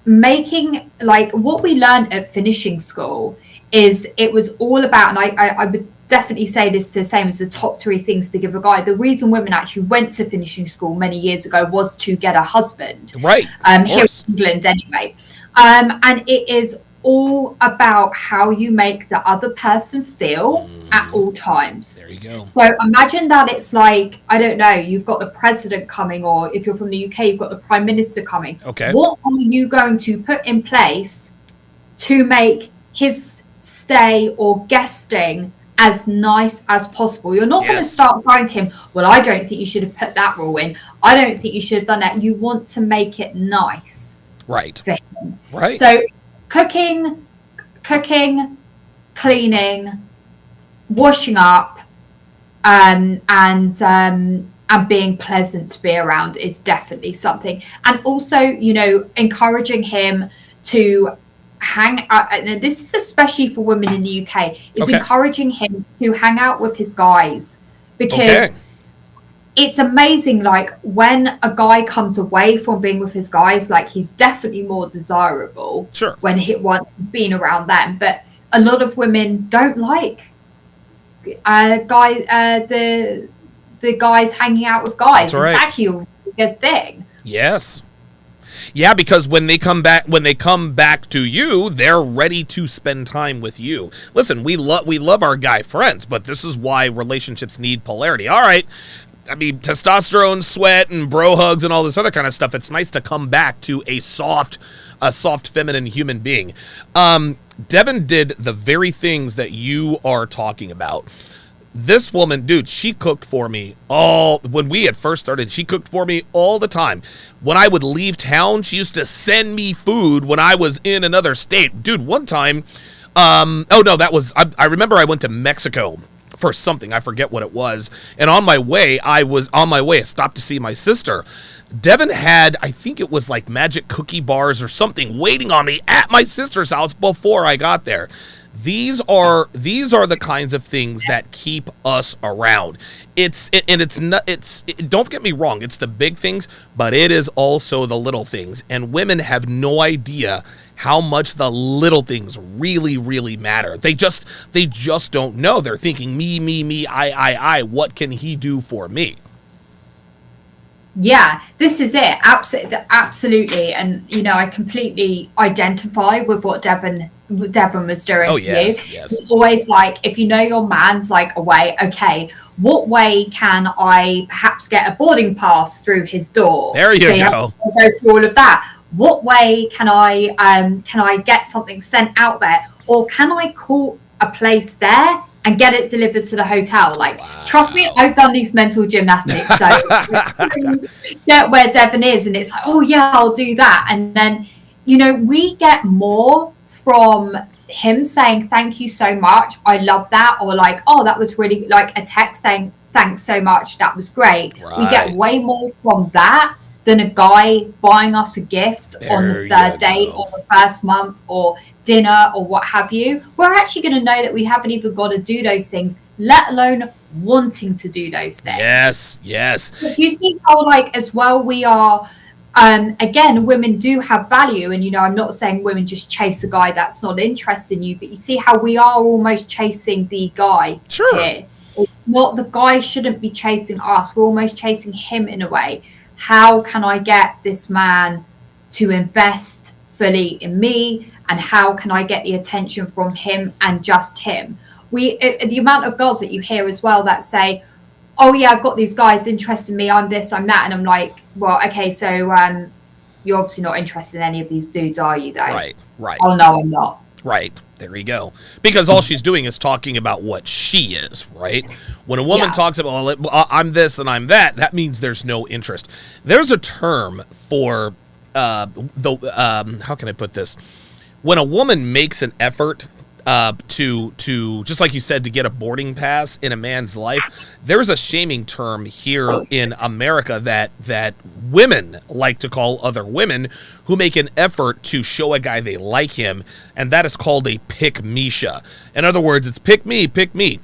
making, like, what we learned at finishing school is it was all about, and I would definitely say this the same as the top 3 things to give a guy. The reason women actually went to finishing school many years ago was to get a husband. Right. Here in England anyway. And it is all about how you make the other person feel at all times. There you go. So imagine that it's like, I don't know, you've got the president coming, or if you're from the UK, you've got the prime minister coming. Okay. What are you going to put in place to make his stay or guesting as nice as possible? You're not going to start going to him, well, I don't think you should have put that rule in. I don't think you should have done that. You want to make it nice. Right. For him. Right. So cooking, cleaning, washing up, and being pleasant to be around is definitely something. And also, you know, encouraging him to hang out, and this is especially for women in the UK, is encouraging him to hang out with his guys, because it's amazing, like, when a guy comes away from being with his guys, like, he's definitely more desirable when once he's been around them. But a lot of women don't like the guys hanging out with guys. It's actually a really good thing. Yes. Yeah, because when they come back to you, they're ready to spend time with you. Listen, we love our guy friends, but this is why relationships need polarity. All right. I mean, testosterone, sweat, and bro hugs and all this other kind of stuff. It's nice to come back to a soft, feminine human being. Devin did the very things that you are talking about. This woman, dude, she cooked for me when we had first started, she cooked for me all the time. When I would leave town, she used to send me food when I was in another state. Dude, one time, I remember I went to Mexico for something. I forget what it was. And on my way, I stopped to see my sister. Devin had, I think it was like magic cookie bars or something waiting on me at my sister's house before I got there. These are the kinds of things that keep us around. Don't get me wrong, it's the big things, but it is also the little things. And women have no idea how much the little things really, really matter. They just don't know. They're thinking me, I, what can he do for me? Yeah, this is it. Absolutely. And, you know, I completely identify with what Devin was doing for you. It's always like, if you know your man's like away, okay, what way can I perhaps get a boarding pass through his door? There you go. Go through all of that. What way can I get something sent out there? Or can I call a place there and get it delivered to the hotel? Like, trust me, I've done these mental gymnastics. So get where Devin is, and it's like, oh yeah, I'll do that. And then, you know, we get more from him saying, thank you so much, I love that. Or like, oh, that was really, like a text saying, thanks so much, that was great. We get way more from that than a guy buying us a gift on the third date or the first month or dinner or what have you. We're actually going to know that we haven't even got to do those things, let alone wanting to do those things. Yes. But you see how, like, as well, we are, again, women do have value. And, you know, I'm not saying women just chase a guy that's not interested in you, but you see how we are almost chasing the guy here. not the guy shouldn't be chasing us. We're almost chasing him in a way. How can I get this man to invest fully in me? And how can I get the attention from him and just him? The amount of girls that you hear as well that say, oh yeah, I've got these guys interested in me, I'm this, I'm that. And I'm like, well, okay, so you're obviously not interested in any of these dudes, are you, though? Right. Oh, no, I'm not. Right. There you go. Because all she's doing is talking about what she is, right? When a woman talks about, well, I'm this and I'm that, that means there's no interest. There's a term for, how can I put this? When a woman makes an effort to just like you said, to get a boarding pass in a man's life, there's a shaming term here in America that women like to call other women who make an effort to show a guy they like him, and that is called a pick-me-sha. In other words, it's pick me, pick me.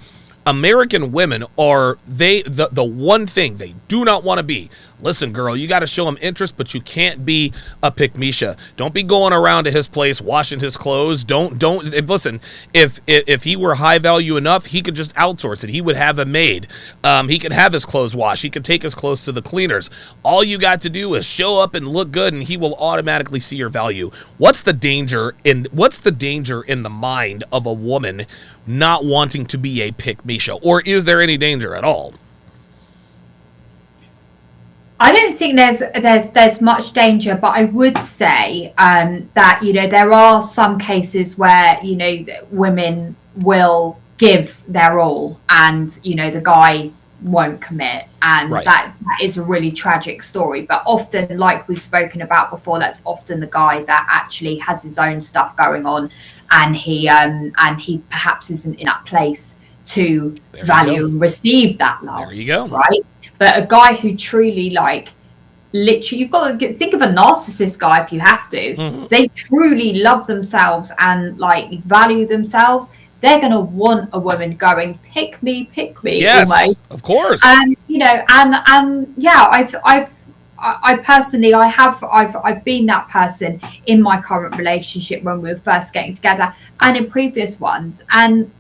American women are the one thing they do not want to be. Listen, girl, you got to show him interest, but you can't be a pick-me-sha. Don't be going around to his place washing his clothes. Don't. Listen, if he were high value enough, he could just outsource it. He would have a maid. He could have his clothes washed. He could take his clothes to the cleaners. All you got to do is show up and look good, and he will automatically see your value. What's the danger in the mind of a woman not wanting to be a pick-me-sha, or is there any danger at all? I don't think there's much danger, but I would say that there are some cases where women will give their all, and the guy won't commit, and that is a really tragic story. But often, like we've spoken about before, that's often the guy that actually has his own stuff going on, and he perhaps isn't in that place to value and receive that love. There you go. Right. But a guy who truly, literally, you've got to think of a narcissist guy if you have to. Mm-hmm. They truly love themselves and value themselves. They're going to want a woman going, pick me, yes, almost. Of course. And I personally, I've been that person in my current relationship when we were first getting together, and in previous ones, and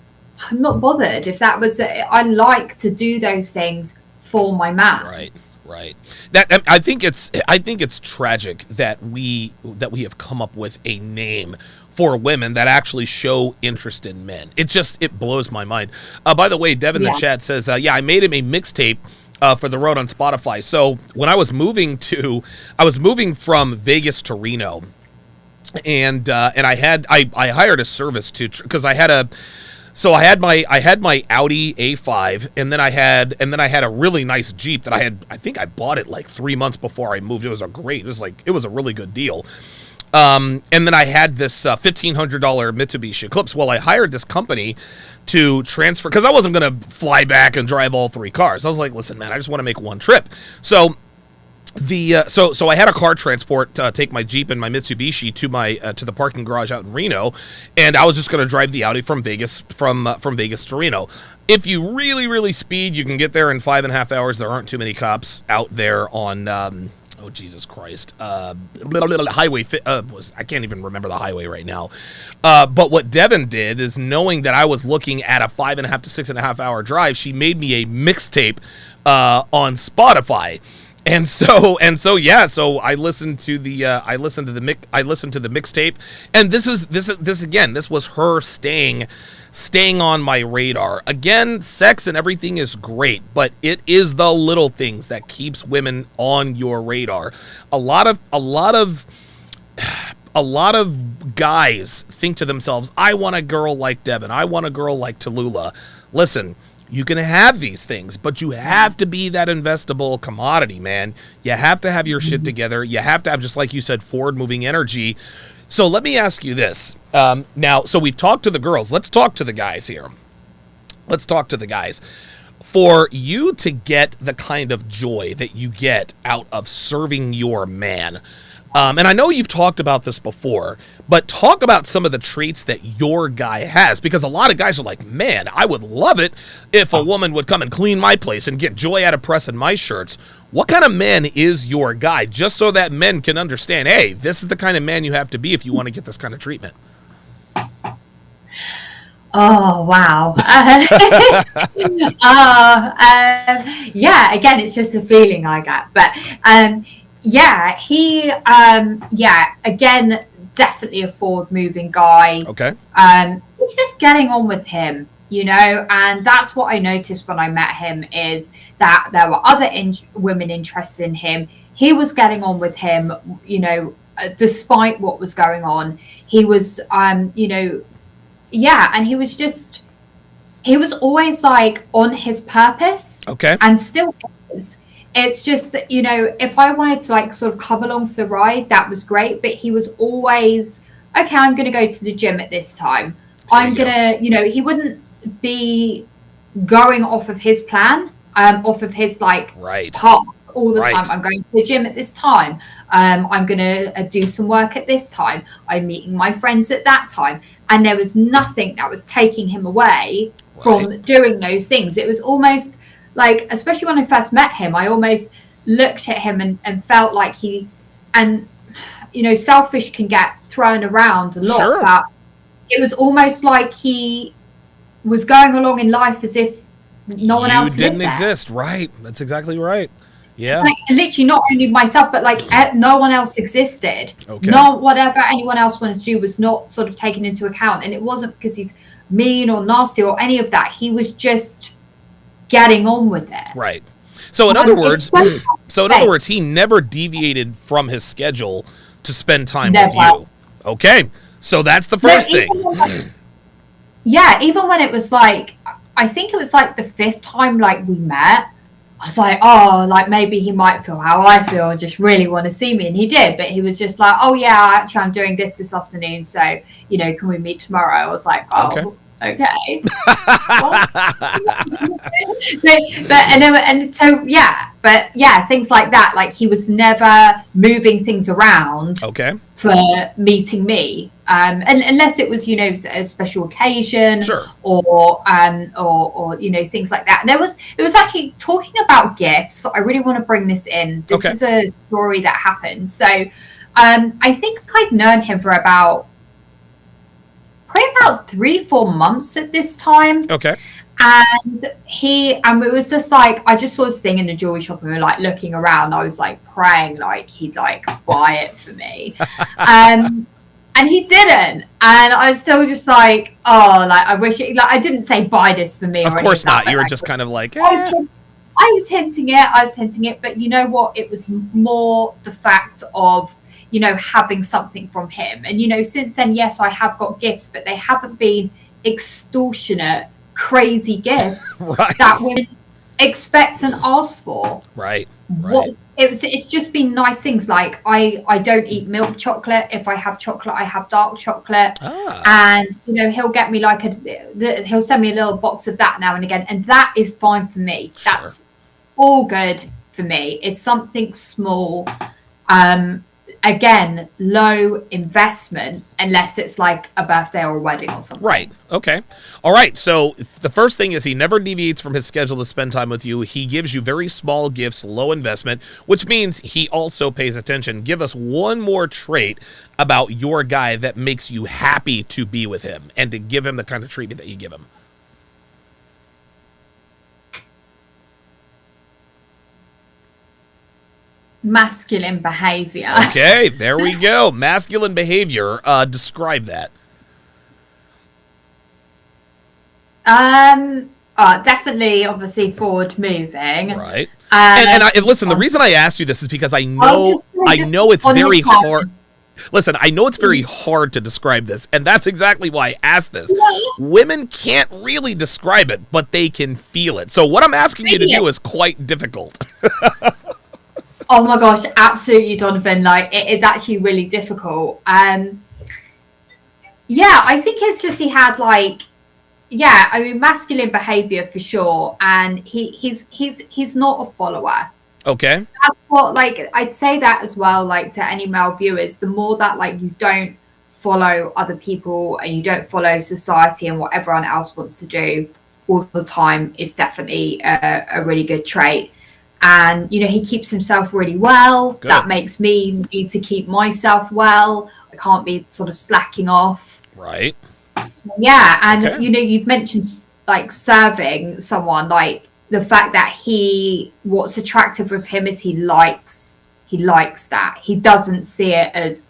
I'm not bothered if that was. I like to do those things for my man. Right. That I think it's tragic that we have come up with a name for women that actually show interest in men. It blows my mind. By the way, Devin in the chat says, I made him a mixtape for the road on Spotify. So when I was moving from Vegas to Reno, and I hired a service because I had my Audi A5, and then I had a really nice Jeep that I think I bought it like 3 months before I moved. It was a really good deal. And then I had this $1,500 Mitsubishi Eclipse. Well, I hired this company to transfer, because I wasn't going to fly back and drive all three cars. I was like, listen, man, I just want to make one trip. So I had a car transport take my Jeep and my Mitsubishi to the parking garage out in Reno, and I was just going to drive the Audi from Vegas to Reno. If you really, really speed, you can get there in 5.5 hours. There aren't too many cops out there on oh Jesus Christ, highway. I can't even remember the highway right now. But what Devin did is, knowing that I was looking at a 5.5 to 6.5 hour drive, she made me a mixtape on Spotify. And so I listened to the mixtape, and this was her staying on my radar. Again, sex and everything is great, but it is the little things that keeps women on your radar. A lot of guys think to themselves, I want a girl like Devin, I want a girl like Tallulah. Listen, you can have these things, but you have to be that investable commodity, man. You have to have your shit together. You have to have, just like you said, forward-moving energy. So let me ask you this. Now, so we've talked to the girls. Let's talk to the guys here. For you to get the kind of joy that you get out of serving your man, and I know you've talked about this before, but talk about some of the traits that your guy has, because a lot of guys are like, man, I would love it if a woman would come and clean my place and get joy out of pressing my shirts. What kind of man is your guy? Just so that men can understand, hey, this is the kind of man you have to be if you want to get this kind of treatment. Oh wow. Yeah, again, it's just a feeling I get. But yeah, yeah, again, definitely a forward moving guy. Okay. It's just getting on with him, and that's what I noticed when I met him, is that there were other women interested in him. He was getting on with him, despite what was going on. He was, yeah, and he was always like on his purpose. Okay. And still is. It's just that, if I wanted to like sort of come along for the ride, that was great. But he was always, okay, I'm going to go to the gym at this time. I'm going to, he wouldn't be going off of his plan, off of his like path all the time. I'm going to the gym at this time. I'm going to do some work at this time. I'm meeting my friends at that time. And there was nothing that was taking him away from doing those things. It was almost like, especially when I first met him, I almost looked at him and felt like selfish can get thrown around a lot, but it was almost like he was going along in life as if no one else didn't lived there. exist. Right. That's exactly right. Yeah. It's like literally not only myself, but like no one else existed. Okay. No, whatever anyone else wanted to do was not sort of taken into account. And it wasn't because he's mean or nasty or any of that. He was just getting on with it. Right. So in other words, he never deviated from his schedule to spend time with you. Okay. So that's the first thing. Even when it was like, I think it was like the 5th time like we met, I was like, oh, like maybe he might feel how I feel and just really want to see me. And he did, but he was just like, oh yeah, actually I'm doing this afternoon. So, can we meet tomorrow? I was like, oh, okay. Things like that. Like he was never moving things around for meeting me. And unless it was, a special occasion or things like that. And it was actually talking about gifts. I really want to bring this in. This is a story that happened. So I think I'd known him for probably about 3-4 months at this time. Okay. And it was just like, I just saw this thing in the jewelry shop and we were like looking around. I was like praying like he'd like buy it for me. And he didn't. And I was still just like, oh, like I wish I didn't say buy this for me. Of course not. You were just kind of like, I was hinting it. But you know what? It was more the fact of, having something from him. And, since then, yes, I have got gifts, but they haven't been extortionate, crazy gifts that women expect and ask for. Right. It's just been nice things. Like I don't eat milk chocolate. If I have chocolate, I have dark chocolate. And he'll get me like he'll send me a little box of that now and again, and that is fine for me. That's all good for me. It's something small. Again, low investment, unless it's like a birthday or a wedding or something. Right. Okay. All right. So the first thing is he never deviates from his schedule to spend time with you. He gives you very small gifts, low investment, which means he also pays attention. Give us one more trait about your guy that makes you happy to be with him and to give him the kind of treatment that you give him. Masculine behavior. Okay, there we go. Masculine behavior. Describe that. Definitely, obviously, forward moving. Right. And listen, the reason I asked you this is because I know it's very hard. Listen, I know it's very hard to describe this, and that's exactly why I asked this. Women can't really describe it, but they can feel it. So what I'm asking you to do is quite difficult. Oh my gosh, absolutely, Donovan. Like, it is actually really difficult. I think it's just he had masculine behavior for sure, and he's not a follower. Okay. That's what, I'd say that as well, to any male viewers. The more that you don't follow other people and you don't follow society and what everyone else wants to do all the time is definitely a really good trait. And, he keeps himself really well. Good. That makes me need to keep myself well. I can't be sort of slacking off. Right. So, yeah, and Okay. you've mentioned like serving someone, like the fact that what's attractive with him is he likes that. He doesn't see it as,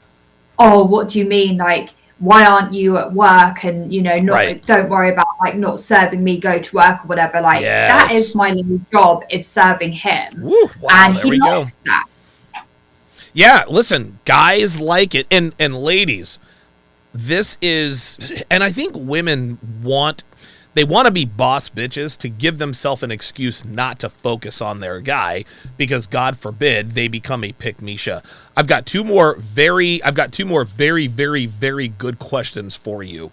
oh, what do you mean? Like, why aren't you at work? And not Right. don't worry about like not serving me, go to work or whatever. Like that is Yes. my little job is serving him, Woo. Wow. and There he we go. likes that. Yeah. Listen, guys like it, and ladies, this is, and I think women want to be boss bitches to give themselves an excuse not to focus on their guy, because God forbid they become a pick Misha. I've got two more very, very, very good questions for you.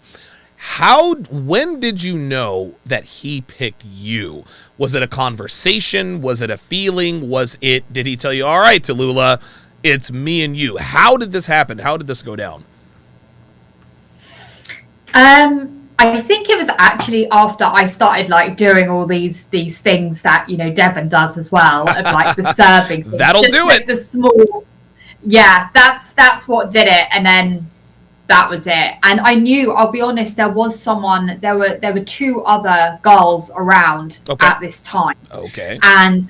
When did you know that he picked you? Was it a conversation? Was it a feeling? Did he tell you, all right, Tallulah, it's me and you? How did this happen? How did this go down? I think it was actually after I started like doing all these things that Devon does as well, of like the serving thing. That'll Just do like it. the small, yeah, that's what did it, and then that was it. And I knew, I'll be honest, there were two other girls around Okay. at this time. Okay. And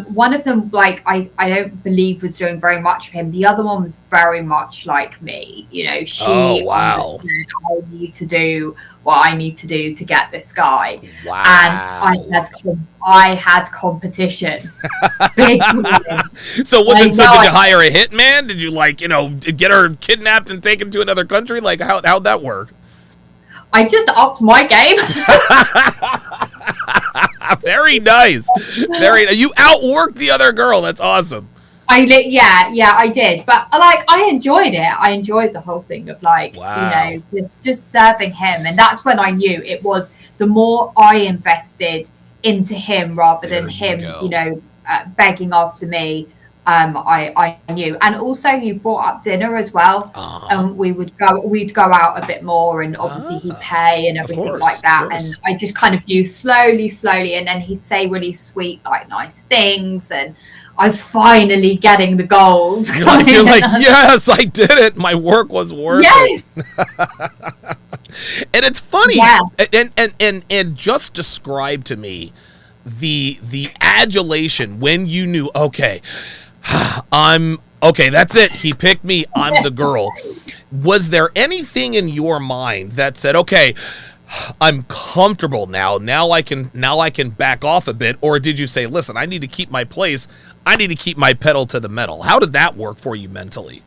one of them, like, I don't believe was doing very much for him. The other one was very much like me. Oh, She wow. understood I need to do what I need to do to get this guy. Wow. And I had competition. Big time. So I did know. you hire a hitman? Did you get her kidnapped and taken to another country? Like how'd that work? I just upped my game. Very nice. You outworked the other girl. That's awesome. Yeah, I did, but like I enjoyed it. I enjoyed the whole thing of like Wow. just serving him, and that's when I knew it was the more I invested into him rather There than you him, go. begging after me. I knew, and also you brought up dinner as well, Uh-huh. and we'd go out a bit more, and obviously he'd pay and everything course, like of that, course. and I just kind of knew slowly, and then he'd say really sweet, like nice things, and I was finally getting the gold. You're like, yes, I did it. My work was worth yes, it. And it's funny. yeah. And just describe to me the adulation when you knew, okay, that's it. He picked me. I'm the girl. Was there anything in your mind that said, okay, I'm comfortable now. Now I can back off a bit? Or did you say, listen, I need to keep my place. I need to keep my pedal to the metal? How did that work for you mentally?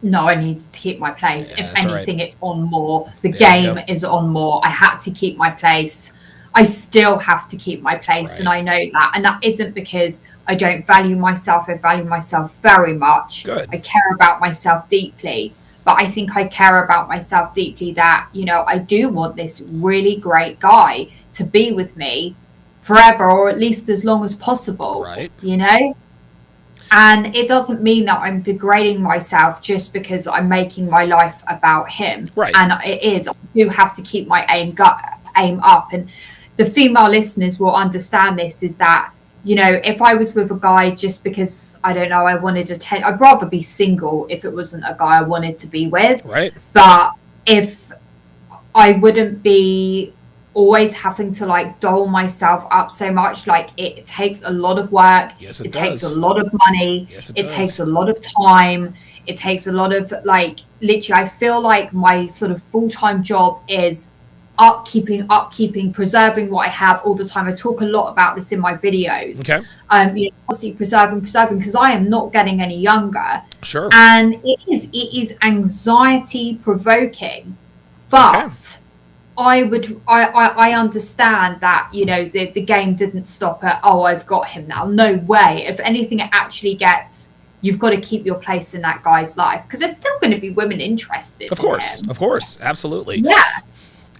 No, I needed to keep my place. Yeah, If that's anything, right. it's on more. The There you game go. is on more. I had to keep my place. I still have to keep my place, and Right. I know that. And that isn't because I don't value myself. I value myself very much. Good. I care about myself deeply. But I think I care about myself deeply that, I do want this really great guy to be with me forever, or at least as long as possible. Right. And it doesn't mean that I'm degrading myself just because I'm making my life about him. Right. And it is. I do have to keep my aim up. And the female listeners will understand this, is that, if I was with a guy just because, I don't know, I wanted attention, I'd rather be single if it wasn't a guy I wanted to be with. Right. But if I wouldn't be always having to like doll myself up so much, like it takes a lot of work. Yes, it takes does. a lot of money. Yes, it does. takes a lot of time. It takes a lot of like, literally, I feel like my sort of full-time job is upkeeping, preserving what I have all the time. I talk a lot about this in my videos. Okay. Constantly preserving, because I am not getting any younger. Sure. And it is anxiety provoking, but Okay. I understand that the game didn't stop at, oh, I've got him now. No way. If anything, it actually gets, you've got to keep your place in that guy's life, because there's still going to be women interested Of course. in him. Of course. Absolutely. Yeah.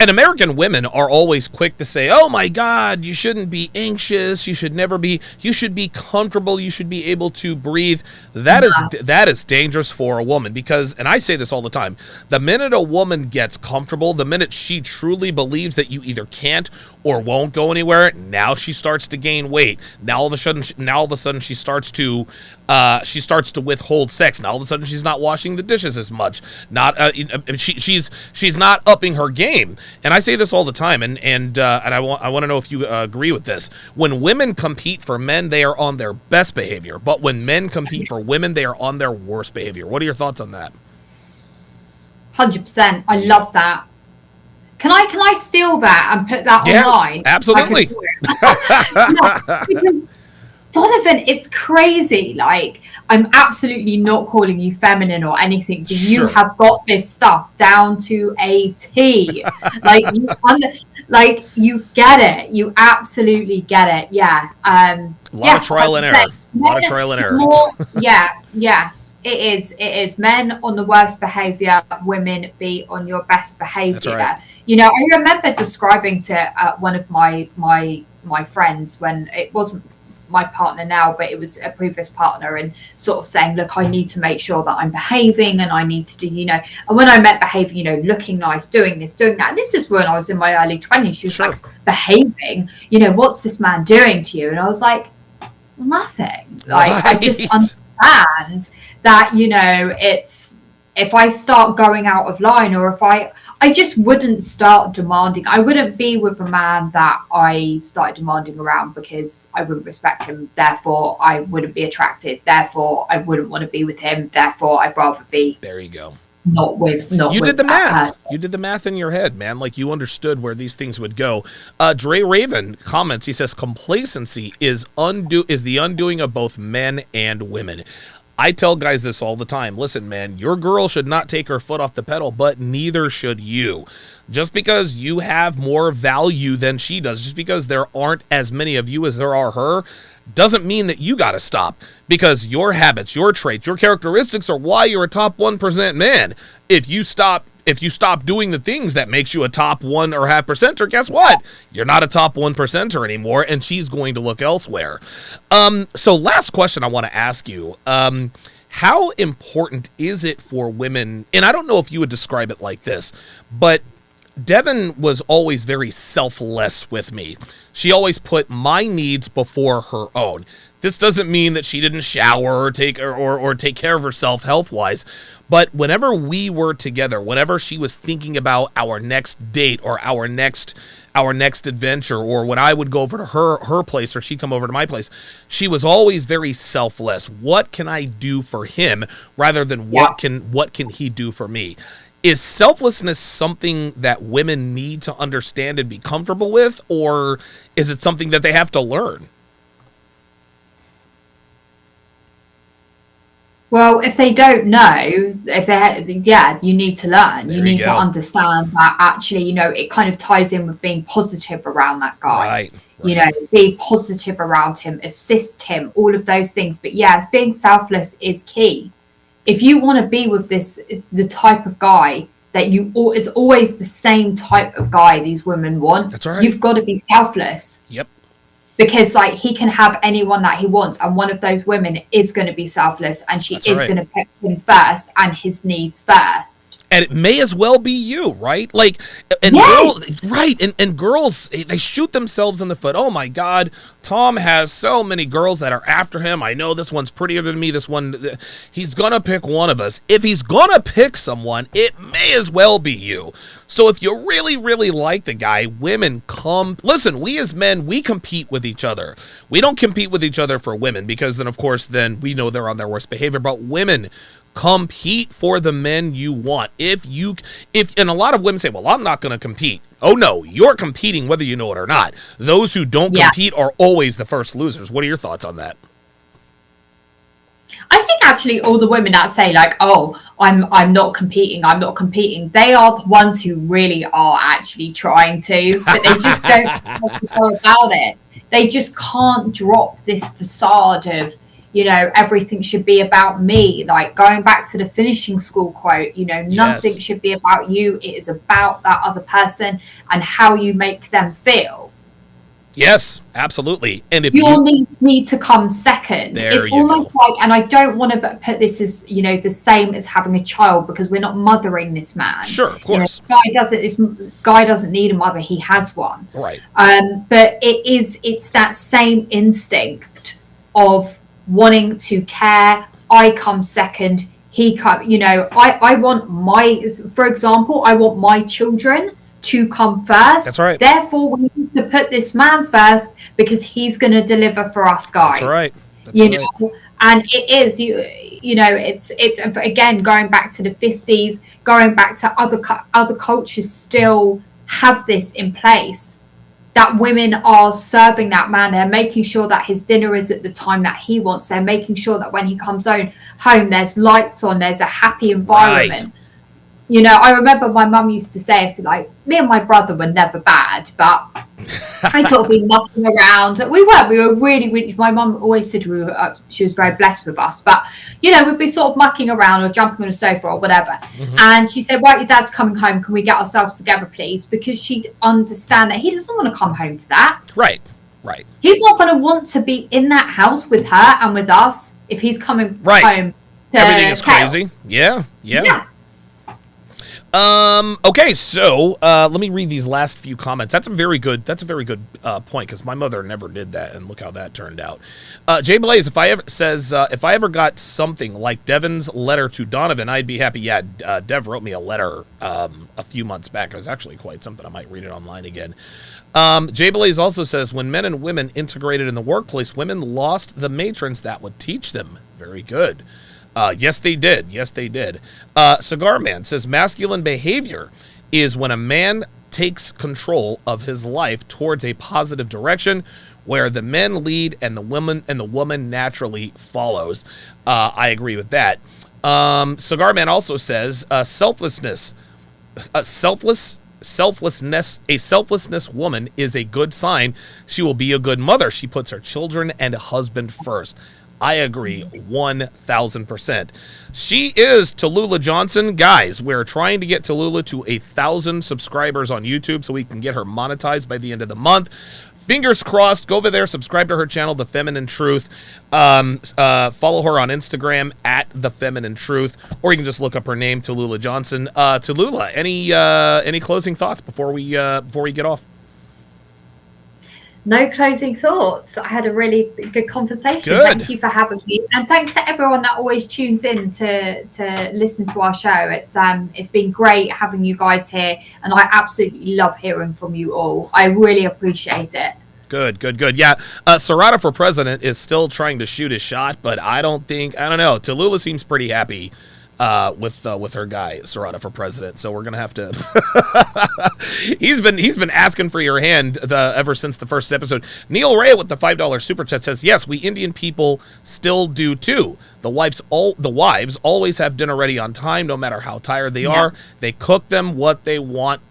And American women are always quick to say, "Oh my God, you shouldn't be anxious. You should never be. You should be comfortable. You should be able to breathe." That is dangerous for a woman because, and I say this all the time, the minute a woman gets comfortable, the minute she truly believes that you either can't or won't go anywhere, now she starts to gain weight. Now all of a sudden she starts to withhold sex. Now all of a sudden she's not washing the dishes as much. Not she's not upping her game. And I say this all the time, and I want to know if you agree with this. When women compete for men, they are on their best behavior, but when men compete for women, they are on their worst behavior. What are your thoughts on that? 100%. I love that. Can I steal that and put that online? Absolutely. No, Donovan, it's crazy. Like, I'm absolutely not calling you feminine or anything, but you have got this stuff down to a T. You get it. You absolutely get it. Yeah. A lot of trial and error. Yeah. It is. Men on the worst behavior, women be on your best behavior. That's right. You know, I remember describing to one of my friends, when it wasn't my partner now, but it was a previous partner, and sort of saying, look, I need to make sure that I'm behaving, and I need to do, you know, and when I meant behaving, you know, looking nice, doing this, doing that. And this is when I was in my early 20s. She was like, behaving, you know, what's this man doing to you? And I was like, nothing. Like, I just understand that, you know, it's, if I start going out of line, or if I just wouldn't start demanding. I wouldn't be with a man that I started demanding around, because I wouldn't respect him. Therefore, I wouldn't be attracted. Therefore, I wouldn't want to be with him. Therefore, I'd rather be. There you go. You did the math. You did the math in your head, man. Like, you understood where these things would go. Dre Raven comments. He says complacency is the undoing of both men and women. I tell guys this all the time. Listen, man, your girl should not take her foot off the pedal, but neither should you. Just because you have more value than she does, just because there aren't as many of you as there are her, doesn't mean that you got to stop, because your habits, your traits, your characteristics are why you're a top 1% man. If you stop doing the things that makes you a top 1 or half percenter, guess what? You're not a top 1%er anymore, and she's going to look elsewhere. So last question I want to ask you. How important is it for women, and I don't know if you would describe it like this, but Devin was always very selfless with me. She always put my needs before her own. This doesn't mean that she didn't shower or take care of herself health-wise, but whenever we were together, whenever she was thinking about our next date or our next adventure, or when I would go over to her place or she'd come over to my place, she was always very selfless. What can I do for him rather than what can he do for me? Is selflessness something that women need to understand and be comfortable with, or is it something that they have to learn? Well, if they don't know, you need to learn. You need to understand that actually, you know, it kind of ties in with being positive around that guy. Right. You know, be positive around him, assist him, all of those things. But yes, being selfless is key. If you want to be with the type of guy that is always the same type of guy these women want, that's right. You've got to be selfless. Yep. Because, like, he can have anyone that he wants, and one of those women is going to be selfless, and she going to put him first and his needs first. And it may as well be you, right? Like, and girls, they shoot themselves in the foot. Oh my God, Tom has so many girls that are after him. I know this one's prettier than me. This one, he's gonna pick one of us. If he's gonna pick someone, it may as well be you. So if you really, really like the guy, women listen, we as men, we compete with each other. We don't compete with each other for women, because then, of course, then we know they're on their worst behavior. But women, compete for the men you want. And a lot of women say, well, I'm not going to compete. Oh no, you're competing whether you know it or not. Those who don't compete are always the first losers. What are your thoughts on that? I think actually all the women that say, like, oh, I'm not competing, they are the ones who really are actually trying to, but they just don't know how to go about it. They just can't drop this facade of, you know, everything should be about me. Like going back to the finishing school quote, you know, nothing should be about you. It is about that other person and how you make them feel. Yes, absolutely. And if your needs need to come second. It's almost like, and I don't want to put this as, you know, the same as having a child, because we're not mothering this man. Sure, of course. You know, this guy doesn't need a mother, he has one. Right. But it's that same instinct of wanting to care. I come second, he come, you know, I want for example, I want my children to come first. That's right. Therefore, we need to put this man first because he's going to deliver for us guys. That's right. You know, and it is you know, it's again going back to the 50s, going back to other cultures still have this in place, that women are serving that man. They're making sure that his dinner is at the time that he wants. They're making sure that when he comes home, there's lights on, there's a happy environment. Right. You know, I remember my mum used to say, like, me and my brother were never bad, but I sort of been mucking around. We were really, really, my mum always said she was very blessed with us, but, you know, we'd be sort of mucking around or jumping on a sofa or whatever. Mm-hmm. And she said, right, your dad's coming home. Can we get ourselves together, please? Because she'd understand that he doesn't want to come home to that. Right, right. He's not going to want to be in that house with her and with us if he's coming home to everything is chaos. Crazy. Yeah. Okay, so let me read these last few comments. That's a very good point, because my mother never did that, and look how that turned out. Jay Blaze, if I ever got something like Devon's letter to Donovan, I'd be happy. Yeah, Dev wrote me a letter a few months back. It was actually quite something. I might read it online again. Jay Blaze also says, when men and women integrated in the workplace, women lost the matrons that would teach them. Very good. Yes, they did. Cigar Man says, masculine behavior is when a man takes control of his life towards a positive direction, where the men lead and the woman naturally follows. I agree with that. Cigar Man also says, a selfless woman is a good sign. She will be a good mother. She puts her children and husband first. I agree 1,000%. She is Tallulah Johnson. Guys, we're trying to get Tallulah to 1,000 subscribers on YouTube so we can get her monetized by the end of the month. Fingers crossed. Go over there, subscribe to her channel, The Feminine Truth. Follow her on Instagram at The Feminine Truth, or you can just look up her name, Tallulah Johnson. Tallulah, any closing thoughts before we get off? No closing thoughts. I had a really good conversation. Good. Thank you for having me, and thanks to everyone that always tunes in to listen to our show. It's been great having you guys here, and I absolutely love hearing from you all. I really appreciate it. Good. Yeah, Serrata for president is still trying to shoot his shot, but I don't know. Tallulah seems pretty happy with her guy Serrata for president, so we're gonna have to. he's been asking for your hand ever since the first episode. Neil Ray with the $5 super chat says, yes, we Indian people still do too. The wives always have dinner ready on time, no matter how tired they are. They cook them what they want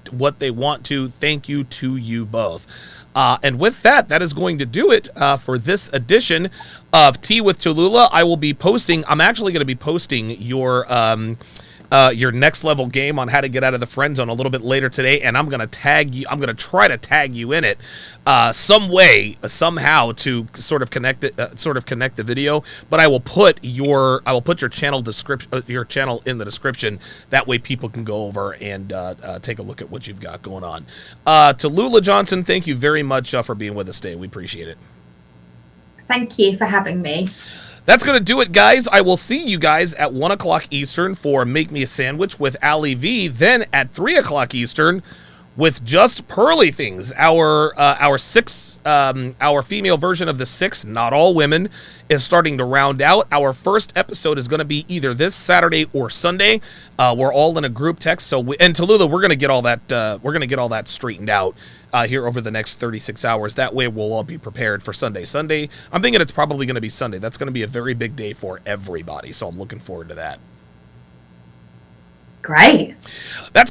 to. Thank you to you both. And with that is going to do it for this edition of Tea with Tallulah. I'm actually going to be posting your next level game on how to get out of the friend zone a little bit later today, and I'm going to tag you. I'm going to try to tag you in it somehow to sort of connect the video. But I will put your channel in the description. That way people can go over and take a look at what you've got going on. Tallulah Johnson, thank you very much for being with us today. We appreciate it. Thank you for having me. That's going to do it, guys. I will see you guys at 1 o'clock Eastern for Make Me a Sandwich with Ali V. Then at 3 o'clock Eastern with Just Pearly Things. Our female version of the Six, Not All Women, is starting to round out. Our first episode is going to be either this Saturday or Sunday. We're all in a group text. And Tallulah, we're going to get all that straightened out here over the next 36 hours. That way we'll all be prepared for Sunday. I'm thinking it's probably going to be Sunday. That's going to be a very big day for everybody. So I'm looking forward to that. Great. That's